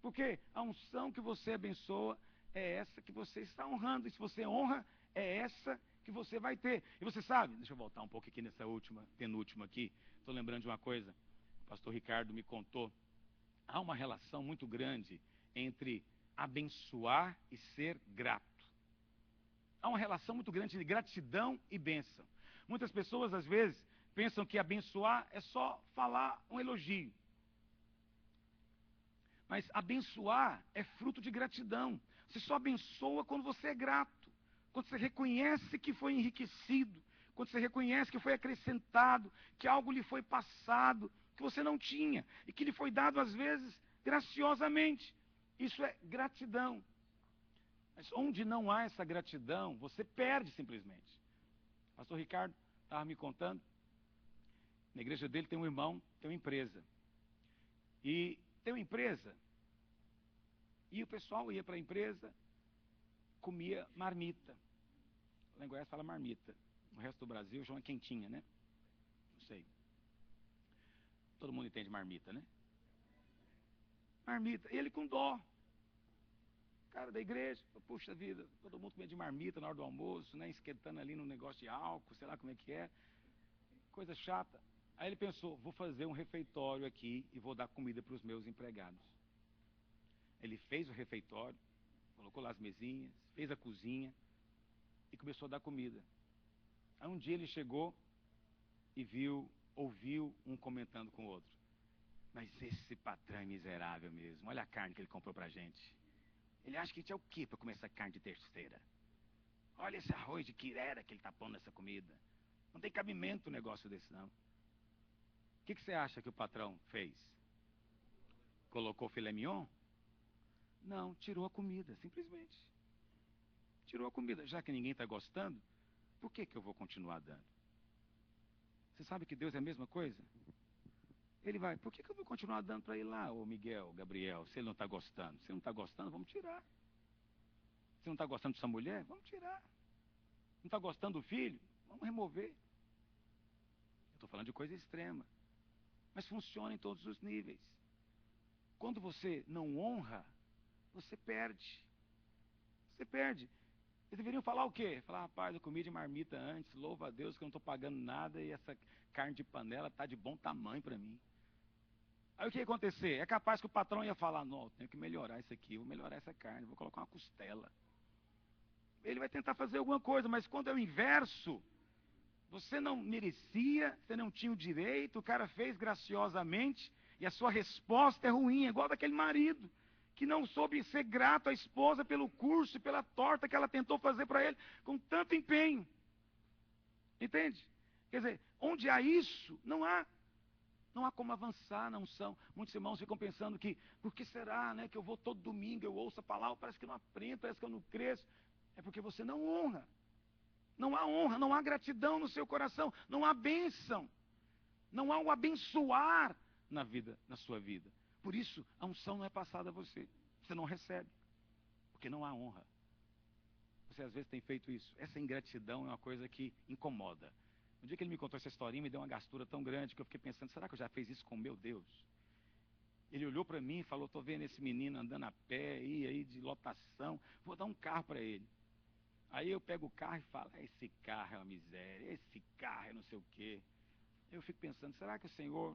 Porque a unção que você abençoa é essa que você está honrando. E se você honra, é essa que você vai ter. E você sabe, deixa eu voltar um pouco aqui nessa penúltima aqui. Estou lembrando de uma coisa. O pastor Ricardo me contou. Há uma relação muito grande entre abençoar e ser grato. Há uma relação muito grande entre gratidão e bênção. Muitas pessoas, às vezes, pensam que abençoar é só falar um elogio. Mas abençoar é fruto de gratidão. Você só abençoa quando você é grato. Quando você reconhece que foi enriquecido. Quando você reconhece que foi acrescentado. Que algo lhe foi passado. Que você não tinha. E que lhe foi dado, às vezes, graciosamente. Isso é gratidão. Mas onde não há essa gratidão, você perde simplesmente. O pastor Ricardo estava me contando. Na igreja dele tem um irmão, tem uma empresa. E tem uma empresa, e o pessoal ia para a empresa, comia marmita. Lá em Goiás fala marmita. No resto do Brasil chama quentinha, né? Não sei. Todo mundo entende marmita, né? Marmita. E ele com dó. Cara da igreja, puxa vida, todo mundo comendo de marmita na hora do almoço, né? Esquentando ali no negócio de álcool, sei lá como é que é. Coisa chata. Aí ele pensou, vou fazer um refeitório aqui e vou dar comida para os meus empregados. Ele fez o refeitório, colocou lá as mesinhas, fez a cozinha e começou a dar comida. Aí um dia ele chegou e ouviu um comentando com o outro. Mas esse patrão é miserável mesmo, olha a carne que ele comprou pra gente. Ele acha que tinha o quê para comer essa carne de terceira? Olha esse arroz de quirera que ele está pondo nessa comida. Não tem cabimento um negócio desse não. O que você acha que o patrão fez? Colocou filé mignon? Não, tirou a comida, simplesmente. Tirou a comida. Já que ninguém está gostando, por que eu vou continuar dando? Você sabe que Deus é a mesma coisa? Ele vai, por que eu vou continuar dando para ele lá, ô Miguel, Gabriel, se ele não está gostando? Se ele não está gostando, vamos tirar. Se não está gostando dessa mulher, vamos tirar. Não está gostando do filho? Vamos remover. Eu estou falando de coisa extrema. Mas funciona em todos os níveis. Quando você não honra, você perde. Você perde. Eles deveriam falar o quê? Falar, rapaz, eu comi de marmita antes, louva a Deus que eu não estou pagando nada e essa carne de panela está de bom tamanho para mim. Aí o que ia acontecer? É capaz que o patrão ia falar, não, eu tenho que melhorar isso aqui, vou melhorar essa carne, vou colocar uma costela. Ele vai tentar fazer alguma coisa, mas quando é o inverso, você não merecia, você não tinha o direito, o cara fez graciosamente, e a sua resposta é ruim, igual daquele marido, que não soube ser grato à esposa pelo curso e pela torta que ela tentou fazer para ele, com tanto empenho. Entende? Quer dizer, onde há isso, não há como avançar na unção. Muitos irmãos ficam pensando que, por que será, né, que eu vou todo domingo, eu ouço a palavra, parece que eu não aprendo, parece que eu não cresço. É porque você não honra. Não há honra, não há gratidão no seu coração, não há bênção. Não há o abençoar na sua vida. Por isso, a unção não é passada a você. Você não recebe. Porque não há honra. Você às vezes tem feito isso. Essa ingratidão é uma coisa que incomoda. No dia que ele me contou essa historinha, me deu uma gastura tão grande que eu fiquei pensando, será que eu já fiz isso com meu Deus? Ele olhou para mim e falou, estou vendo esse menino andando a pé, e aí de lotação, vou dar um carro para ele. Aí eu pego o carro e falo, esse carro é uma miséria, esse carro é não sei o quê. Eu fico pensando, será que o Senhor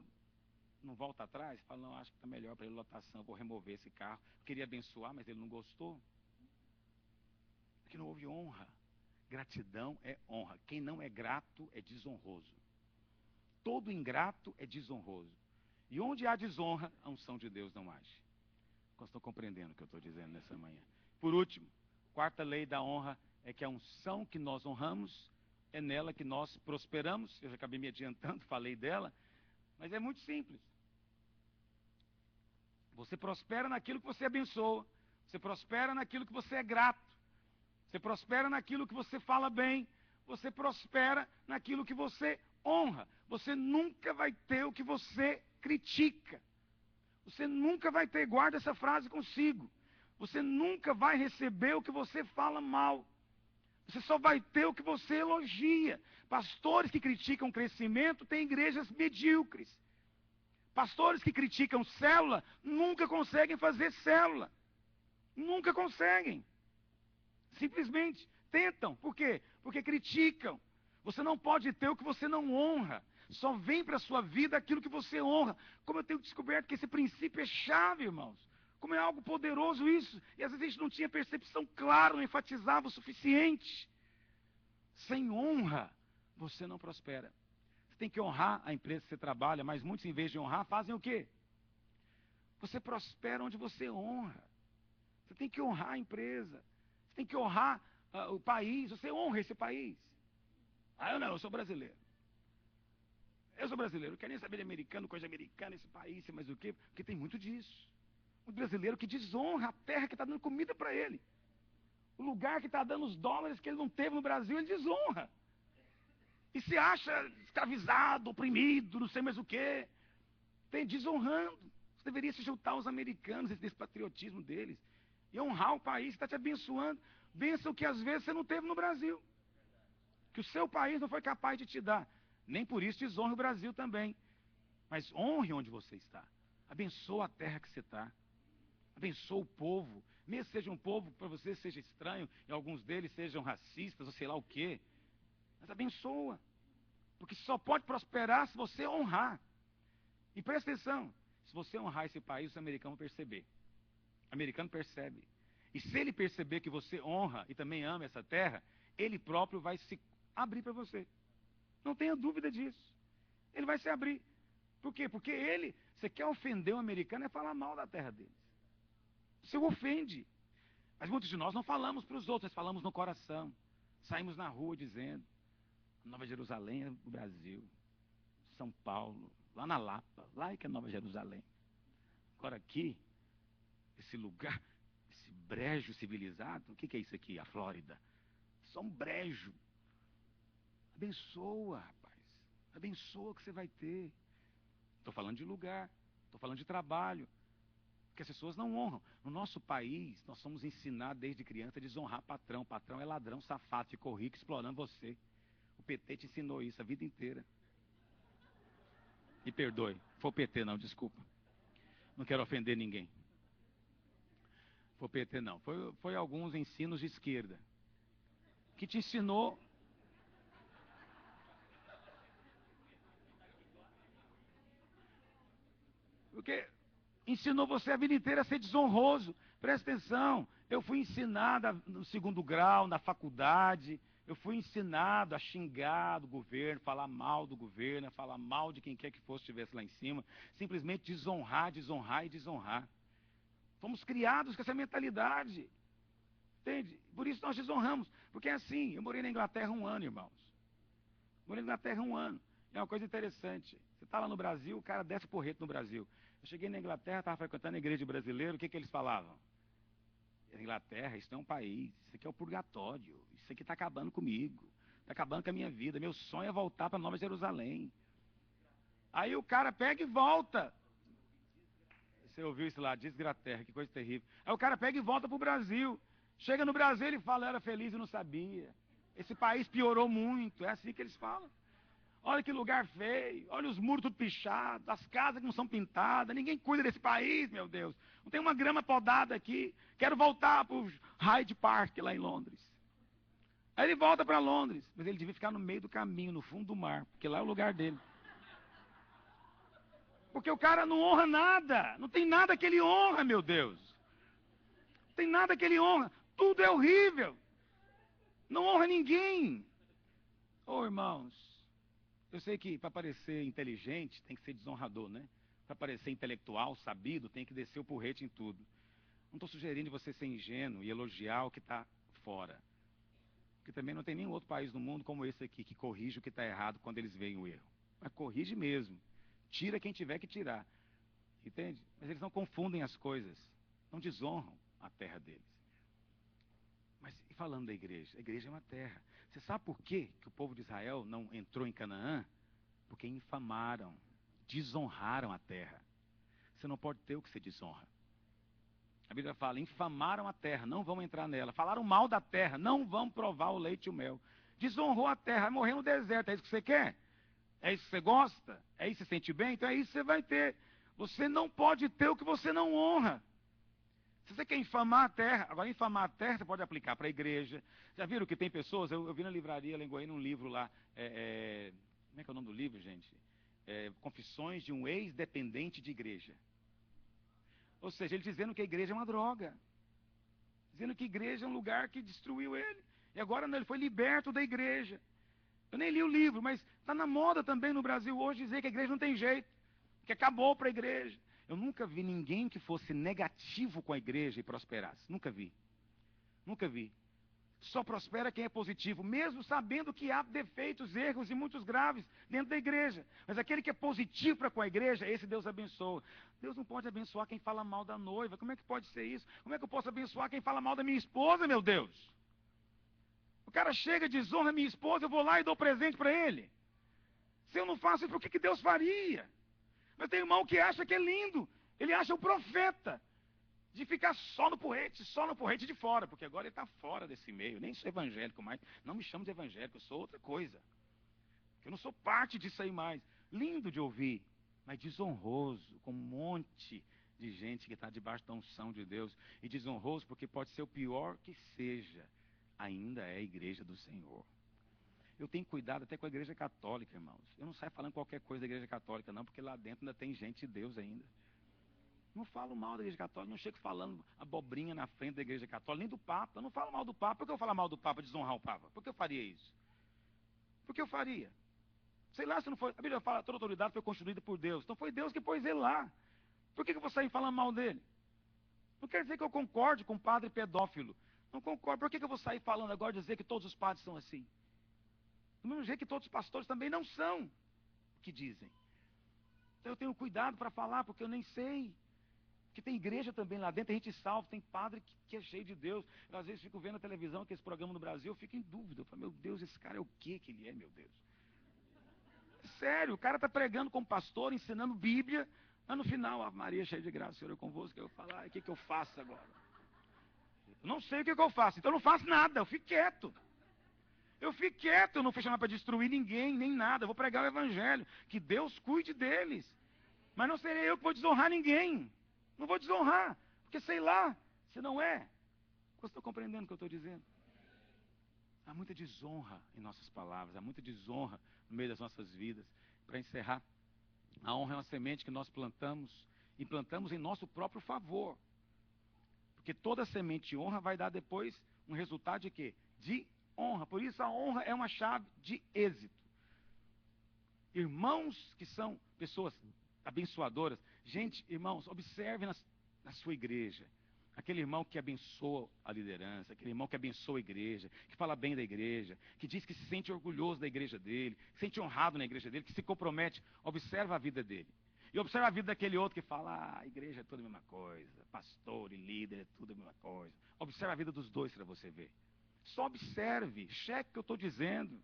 não volta atrás, fala, não, acho que está melhor para ele lotação, vou remover esse carro. Queria abençoar, mas ele não gostou. Porque não houve honra. Gratidão é honra. Quem não é grato é desonroso. Todo ingrato é desonroso. E onde há desonra, a unção de Deus não age. Vocês estão compreendendo o que eu estou dizendo nessa manhã. Por último, quarta lei da honra é que a unção que nós honramos, é nela que nós prosperamos. Eu já acabei me adiantando, falei dela, mas é muito simples. Você prospera naquilo que você abençoa. Você prospera naquilo que você é grato. Você prospera naquilo que você fala bem. Você prospera naquilo que você honra. Você nunca vai ter o que você critica. Você nunca vai ter, guarda essa frase consigo. Você nunca vai receber o que você fala mal. Você só vai ter o que você elogia. Pastores que criticam crescimento têm igrejas medíocres. Pastores que criticam célula nunca conseguem fazer célula. Nunca conseguem. Simplesmente tentam. Por quê? Porque criticam. Você não pode ter o que você não honra. Só vem para a sua vida aquilo que você honra. Como eu tenho descoberto que esse princípio é chave, irmãos. Como é algo poderoso isso. E às vezes a gente não tinha percepção clara, não enfatizava o suficiente. Sem honra, você não prospera. Você tem que honrar a empresa que você trabalha, mas muitos, em vez de honrar, fazem o quê? Você prospera onde você honra. Você tem que honrar a empresa. Você tem que honrar o país. Você honra esse país. Ah, eu não, eu sou brasileiro. Eu sou brasileiro, não quero nem saber de americano, coisa americana, esse país, sei mais o quê, porque tem muito disso. Um brasileiro que desonra a terra que está dando comida para ele. O lugar que está dando os dólares que ele não teve no Brasil, ele desonra. E se acha escravizado, oprimido, não sei mais o quê. Tem desonrando. Você deveria se juntar aos americanos, esse patriotismo deles. E honrar o país que está te abençoando. Bênção que às vezes você não teve no Brasil. Que o seu país não foi capaz de te dar. Nem por isso desonre o Brasil também. Mas honre onde você está. Abençoa a terra que você está. Abençoa o povo. Mesmo que seja um povo que para você seja estranho, e alguns deles sejam racistas, ou sei lá o quê. Mas abençoa. Porque só pode prosperar se você honrar. E presta atenção. Se você honrar esse país, os americanos vão perceber. O americano percebe. E se ele perceber que você honra e também ama essa terra, ele próprio vai se abrir para você. Não tenha dúvida disso. Ele vai se abrir. Por quê? Porque ele, você quer ofender um americano, é falar mal da terra deles. Você o ofende. Mas muitos de nós não falamos para os outros, nós falamos no coração. Saímos na rua dizendo, Nova Jerusalém é o Brasil. São Paulo, lá na Lapa, lá é que é Nova Jerusalém. Agora aqui, esse lugar, esse brejo civilizado, o que é isso aqui? A Flórida. Só um brejo. Abençoa, rapaz. Abençoa o que você vai ter. Estou falando de lugar, estou falando de trabalho. Porque as pessoas não honram. No nosso país, nós somos ensinados desde criança a desonrar patrão. Patrão é ladrão, safado, ficou rico explorando você. O PT te ensinou isso a vida inteira. Me perdoe. Foi o PT não, desculpa. Não quero ofender ninguém. Foi o PT não. Foi alguns ensinos de esquerda. Que te ensinou... Porque ensinou você a vida inteira a ser desonroso. Presta atenção. Eu fui ensinado no segundo grau, na faculdade. Eu fui ensinado a xingar do governo, falar mal do governo, falar mal de quem quer que fosse estivesse lá em cima. Simplesmente desonrar, desonrar e desonrar. Fomos criados com essa mentalidade. Entende? Por isso nós desonramos. Porque é assim, eu morei na Inglaterra 1 ano, irmãos. Morei na Inglaterra 1 ano. É uma coisa interessante. Você está lá no Brasil, o cara desce porrete no Brasil. Eu cheguei na Inglaterra, estava frequentando a igreja de brasileiro, o que eles falavam? Inglaterra, isso não é um país, isso aqui é o purgatório, isso aqui está acabando comigo, está acabando com a minha vida, meu sonho é voltar para Nova Jerusalém. Aí o cara pega e volta. Você ouviu isso lá, desgraterra, que coisa terrível. Aí o cara pega e volta para o Brasil. Chega no Brasil, ele fala, eu era feliz e não sabia. Esse país piorou muito, é assim que eles falam. Olha que lugar feio, olha os muros tudo pichados, as casas que não são pintadas, ninguém cuida desse país, meu Deus. Não tem uma grama podada aqui, quero voltar para o Hyde Park lá em Londres. Aí ele volta para Londres, mas ele devia ficar no meio do caminho, no fundo do mar, porque lá é o lugar dele. Porque o cara não honra nada. Não tem nada que ele honra, meu Deus. Não tem nada que ele honra. Tudo é horrível. Não honra ninguém. Ô, irmãos, eu sei que para parecer inteligente tem que ser desonrador, né? Para parecer intelectual, sabido, tem que descer o porrete em tudo. Não estou sugerindo você ser ingênuo e elogiar o que está fora. Porque também não tem nenhum outro país no mundo como esse aqui, que corrige o que está errado quando eles veem o erro. Mas corrige mesmo. Tira quem tiver que tirar. Entende? Mas eles não confundem as coisas. Não desonram a terra deles. Mas e falando da igreja? A igreja é uma terra. Você sabe por quê que o povo de Israel não entrou em Canaã? Porque infamaram, desonraram a terra. Você não pode ter o que você desonra. A Bíblia fala, infamaram a terra, não vão entrar nela. Falaram mal da terra, não vão provar o leite e o mel. Desonrou a terra, vai morrer no deserto. É isso que você quer? É isso que você gosta? É isso que você sente bem? Então é isso que você vai ter. Você não pode ter o que você não honra. Se você quer infamar a terra, agora infamar a terra você pode aplicar para a igreja. Já viram que tem pessoas, eu vi na livraria lá em Goiânia um livro lá, como é que é o nome do livro, gente? Confissões de um ex-dependente de igreja. Ou seja, ele dizendo que a igreja é uma droga. Dizendo que a igreja é um lugar que destruiu ele. E agora não, ele foi liberto da igreja. Eu nem li o livro, mas está na moda também no Brasil hoje dizer que a igreja não tem jeito. Que acabou para a igreja. Eu nunca vi ninguém que fosse negativo com a igreja e prosperasse. Nunca vi. Nunca vi. Só prospera quem é positivo, mesmo sabendo que há defeitos, erros e muitos graves dentro da igreja. Mas aquele que é positivo para com a igreja, esse Deus abençoa. Deus não pode abençoar quem fala mal da noiva. Como é que pode ser isso? Como é que eu posso abençoar quem fala mal da minha esposa, meu Deus? O cara chega, desonra minha esposa, eu vou lá e dou presente para ele. Se eu não faço isso, por que Deus faria? Mas tem irmão que acha que é lindo. Ele acha o profeta. De ficar só no porrete de fora, porque agora ele está fora desse meio. Nem sou evangélico mais. Não me chamo de evangélico, eu sou outra coisa. Eu não sou parte disso aí mais. Lindo de ouvir, mas desonroso, com um monte de gente que está debaixo da unção de Deus. E desonroso porque pode ser o pior que seja. Ainda é a igreja do Senhor. Eu tenho cuidado até com a igreja católica, irmãos. Eu não saio falando qualquer coisa da igreja católica, não, porque lá dentro ainda tem gente de Deus ainda. Não falo mal da igreja católica, não chego falando abobrinha na frente da igreja católica, nem do Papa. Eu não falo mal do Papa. Por que eu falo mal do Papa, desonrar o Papa? Por que eu faria isso? Por que eu faria? Sei lá se não foi. A Bíblia fala que toda autoridade foi construída por Deus. Então foi Deus que pôs ele lá. Por que eu vou sair falando mal dele? Não quer dizer que eu concorde com o padre pedófilo. Não concordo. Por que eu vou sair falando agora dizer que todos os padres são assim? Do mesmo jeito que todos os pastores também não são o que dizem. Então eu tenho cuidado para falar, porque eu nem sei. Porque tem igreja também lá dentro, tem gente salva, tem padre que é cheio de Deus. Eu às vezes fico vendo a televisão, aqueles programas no Brasil, eu fico em dúvida. Eu falo, meu Deus, esse cara é o que ele é, meu Deus? Sério, o cara está pregando como pastor, ensinando Bíblia, mas no final, a Maria cheia de graça, Senhor, é convosco, eu falo, o que eu faço agora? Eu não sei o que eu faço, então eu não faço nada, eu fico quieto. Eu fico quieto, eu não fui chamado para destruir ninguém, nem nada. Eu vou pregar o evangelho, que Deus cuide deles. Mas não serei eu que vou desonrar ninguém. Não vou desonrar, porque sei lá, se não é. Você está compreendendo o que eu estou dizendo? Há muita desonra em nossas palavras, há muita desonra no meio das nossas vidas. Para encerrar, a honra é uma semente que nós plantamos e plantamos em nosso próprio favor. Porque toda semente de honra vai dar depois um resultado de quê? De honra. Por isso a honra é uma chave de êxito. Irmãos que são pessoas abençoadoras. Gente, irmãos, observe na sua igreja. Aquele irmão que abençoa a liderança, aquele irmão que abençoa a igreja, que fala bem da igreja, que diz que se sente orgulhoso da igreja dele, que se sente honrado na igreja dele, que se compromete. Observa a vida dele. E observa a vida daquele outro que fala, a igreja é tudo a mesma coisa, pastor e líder é tudo a mesma coisa. Observa a vida dos dois para você ver. Só observe, cheque o que eu estou dizendo.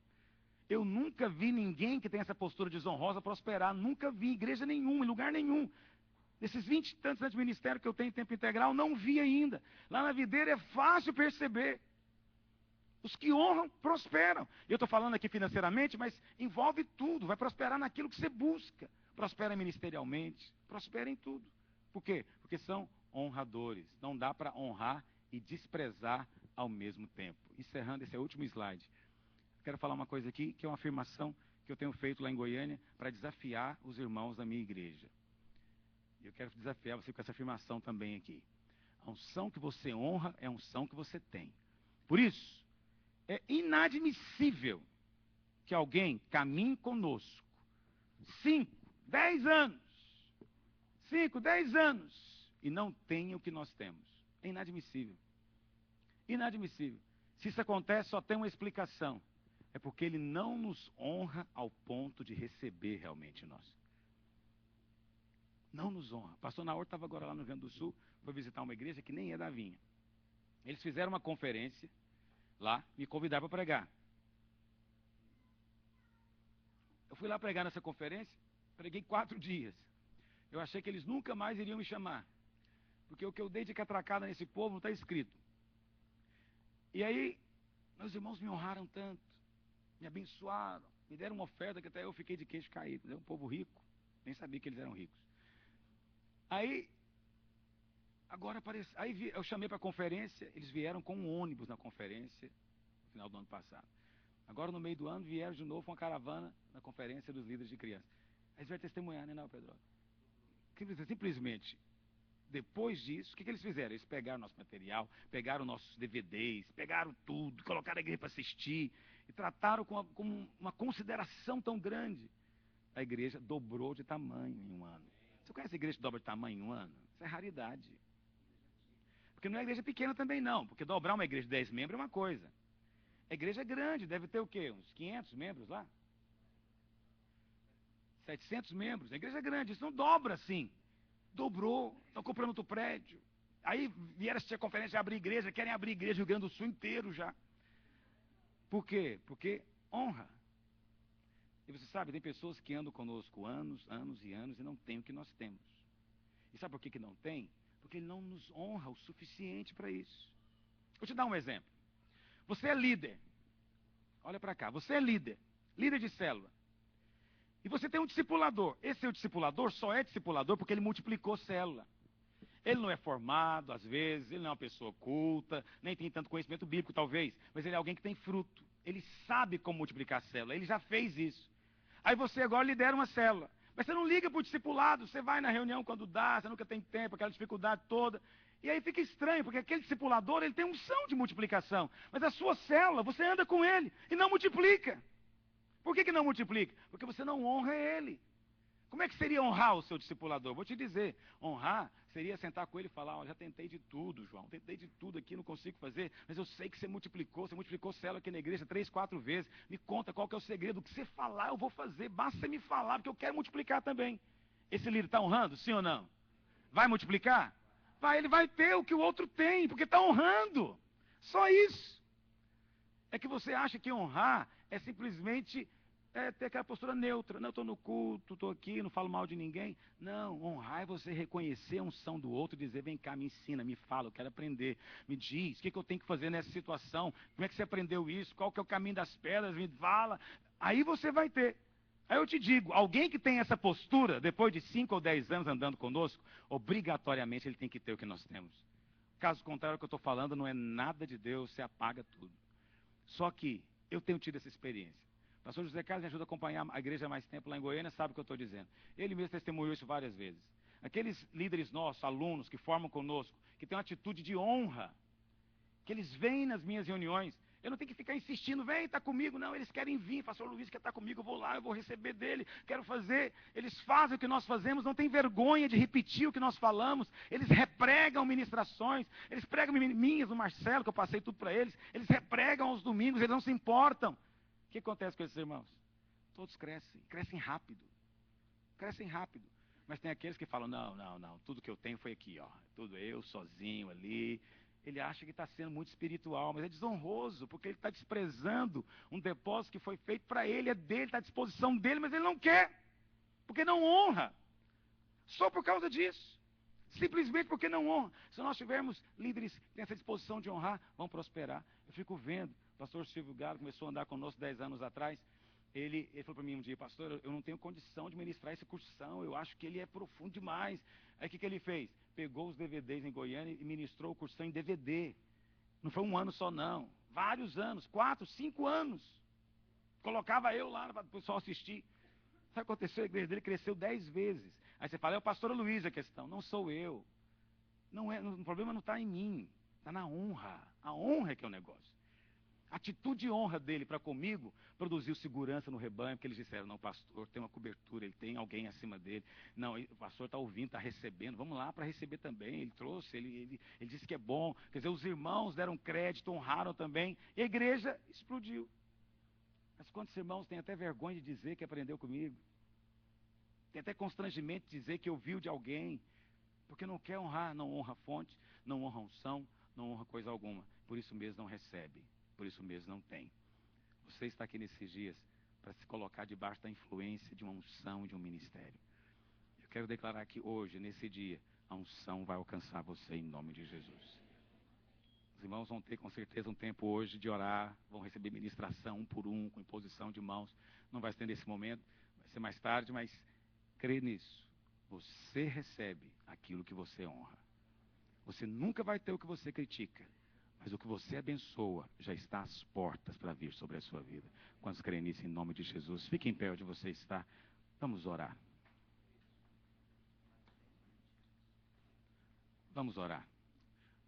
Eu nunca vi ninguém que tenha essa postura desonrosa prosperar. Nunca vi em igreja nenhuma, em lugar nenhum. Nesses 20 e tantos anos de ministério que eu tenho em tempo integral, não vi ainda. Lá na videira é fácil perceber. Os que honram, prosperam. Eu estou falando aqui financeiramente, mas envolve tudo. Vai prosperar naquilo que você busca. Prospera ministerialmente, prospera em tudo. Por quê? Porque são honradores. Não dá para honrar e desprezar ao mesmo tempo. Encerrando esse último slide. Quero falar uma coisa aqui, que é uma afirmação que eu tenho feito lá em Goiânia para desafiar os irmãos da minha igreja. E eu quero desafiar você com essa afirmação também aqui. A unção que você honra é a unção que você tem. Por isso, é inadmissível que alguém caminhe conosco 5, 10 anos, 5, 10 anos, e não tenha o que nós temos. É inadmissível. Inadmissível. Se isso acontece, só tem uma explicação. É porque ele não nos honra ao ponto de receber realmente nós. Não nos honra. O pastor Naor estava agora lá no Rio Grande do Sul, foi visitar uma igreja que nem é da Vinha. Eles fizeram uma conferência lá, me convidaram para pregar. Eu fui lá pregar nessa conferência, preguei 4 dias. Eu achei que eles nunca mais iriam me chamar. Porque o que eu dei de catracada nesse povo não está escrito. E aí, meus irmãos me honraram tanto, me abençoaram, me deram uma oferta que até eu fiquei de queixo caído. Um povo rico, nem sabia que eles eram ricos. Aí, eu chamei para a conferência, eles vieram com um ônibus na conferência, no final do ano passado. Agora, no meio do ano, vieram de novo com uma caravana na conferência dos líderes de crianças. Aí eles vão testemunhar, né, não, Pedro? Simplesmente, depois disso, o que eles fizeram? Eles pegaram nosso material, pegaram nossos DVDs, pegaram tudo, colocaram a igreja para assistir, e trataram com uma consideração tão grande. A igreja dobrou de tamanho em um ano. Você conhece a igreja que dobra de tamanho em um ano? Isso é raridade. Porque não é igreja pequena também não, porque dobrar uma igreja de 10 membros é uma coisa. A igreja é grande, deve ter o quê? Uns 500 membros lá? 700 membros. A igreja é grande, isso não dobra assim. Dobrou, estão comprando outro prédio. Aí vieram assistir a conferência de abrir igreja, querem abrir igreja no Rio Grande do Sul inteiro já. Por quê? Porque honra. E você sabe, tem pessoas que andam conosco anos, anos e anos e não têm o que nós temos. E sabe por que não tem? Porque ele não nos honra o suficiente para isso. Vou te dar um exemplo. Você é líder. Olha para cá, você é líder. Líder de célula. E você tem um discipulador. Esse seu discipulador só é discipulador porque ele multiplicou célula. Ele não é formado, às vezes, ele não é uma pessoa culta, nem tem tanto conhecimento bíblico, talvez, mas ele é alguém que tem fruto. Ele sabe como multiplicar a célula, ele já fez isso. Aí você agora lidera uma célula. Mas você não liga para o discipulado, você vai na reunião quando dá, você nunca tem tempo, aquela dificuldade toda. E aí fica estranho, porque aquele discipulador, ele tem unção de multiplicação. Mas a sua célula, você anda com ele e não multiplica. Por que não multiplica? Porque você não honra ele. Como é que seria honrar o seu discipulador? Vou te dizer, honrar seria sentar com ele e falar, já tentei de tudo, João, tentei de tudo aqui, não consigo fazer, mas eu sei que você multiplicou célula aqui na igreja 3, 4 vezes, me conta qual que é o segredo, o que você falar eu vou fazer, basta você me falar, porque eu quero multiplicar também. Esse líder está honrando, sim ou não? Vai multiplicar? Vai, ele vai ter o que o outro tem, porque está honrando. Só isso. É que você acha que honrar é simplesmente ter aquela postura neutra. Não, eu estou no culto, estou aqui, não falo mal de ninguém. Não, honrar é você reconhecer a unção do outro e dizer, vem cá, me ensina, me fala, eu quero aprender. Me diz, o que eu tenho que fazer nessa situação? Como é que você aprendeu isso? Qual que é o caminho das pedras? Me fala. Aí você vai ter. Aí eu te digo, alguém que tem essa postura, depois de 5 ou 10 anos andando conosco, obrigatoriamente ele tem que ter o que nós temos. Caso contrário, o que eu estou falando não é nada de Deus, você apaga tudo. Só que eu tenho tido essa experiência. O pastor José Carlos me ajuda a acompanhar a igreja há mais tempo lá em Goiânia, sabe o que eu estou dizendo. Ele mesmo testemunhou isso várias vezes. Aqueles líderes nossos, alunos que formam conosco, que têm uma atitude de honra, que eles vêm nas minhas reuniões, eu não tenho que ficar insistindo, vem, está comigo. Não, eles querem vir, pastor Luiz quer estar comigo, eu vou lá, eu vou receber dele, quero fazer. Eles fazem o que nós fazemos, não tem vergonha de repetir o que nós falamos. Eles repregam ministrações, eles pregam minhas no Marcelo, que eu passei tudo para eles. Eles repregam aos domingos, eles não se importam. O que acontece com esses irmãos? Todos crescem rápido. Crescem rápido. Mas tem aqueles que falam, não, tudo que eu tenho foi aqui, ó. Tudo eu, sozinho ali. Ele acha que está sendo muito espiritual, mas é desonroso, porque ele está desprezando um depósito que foi feito para ele, é dele, está à disposição dele, mas ele não quer, porque não honra. Só por causa disso. Simplesmente porque não honra. Se nós tivermos líderes que têm essa disposição de honrar, vão prosperar. Eu fico vendo, o pastor Silvio Galo começou a andar conosco 10 anos atrás, ele falou para mim um dia, pastor, eu não tenho condição de ministrar essa cursão, eu acho que ele é profundo demais. Aí o que ele fez? Pegou os DVDs em Goiânia e ministrou o cursão em DVD. Não foi um ano só não, vários anos, 4, 5 anos. Colocava eu lá para o pessoal assistir. Sabe o que aconteceu? A igreja dele cresceu 10 vezes. Aí você fala, é o pastor Luiz a questão. Não sou eu. Não é, o problema não está em mim, está na honra. A honra é que é o negócio. A atitude de honra dele para comigo produziu segurança no rebanho, porque eles disseram, não, o pastor tem uma cobertura, ele tem alguém acima dele. Não, o pastor está ouvindo, está recebendo, vamos lá para receber também. Ele trouxe, ele disse que é bom. Quer dizer, os irmãos deram crédito, honraram também, e a igreja explodiu. Mas quantos irmãos têm até vergonha de dizer que aprendeu comigo? Tem até constrangimento de dizer que ouviu de alguém, porque não quer honrar, não honra a fonte, não honra a unção, não honra coisa alguma. Por isso mesmo não recebe. Por isso mesmo não tem. Você está aqui nesses dias para se colocar debaixo da influência de uma unção, de um ministério. Eu quero declarar que hoje, nesse dia, a unção vai alcançar você em nome de Jesus. Os irmãos vão ter com certeza um tempo hoje de orar, vão receber ministração um por um, com imposição de mãos. Não vai ser nesse momento, vai ser mais tarde, mas crê nisso. Você recebe aquilo que você honra. Você nunca vai ter o que você critica. Mas o que você abençoa já está às portas para vir sobre a sua vida. Quantos creem nisso em nome de Jesus? Fique em pé onde você está. Vamos orar. Vamos orar.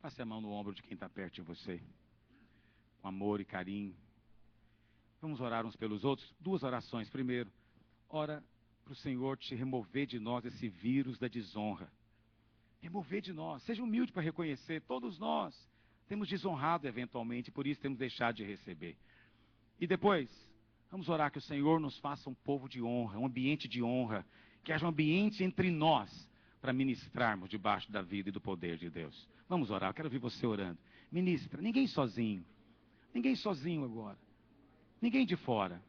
Passe a mão no ombro de quem está perto de você. Com amor e carinho. Vamos orar uns pelos outros. 2 orações. Primeiro, ora para o Senhor te remover de nós esse vírus da desonra. Remover de nós. Seja humilde para reconhecer. Todos nós temos desonrado eventualmente, por isso temos deixado de receber. E depois, vamos orar que o Senhor nos faça um povo de honra, um ambiente de honra, que haja um ambiente entre nós para ministrarmos debaixo da vida e do poder de Deus. Vamos orar, eu quero ver você orando. Ministra, ninguém sozinho agora, ninguém de fora.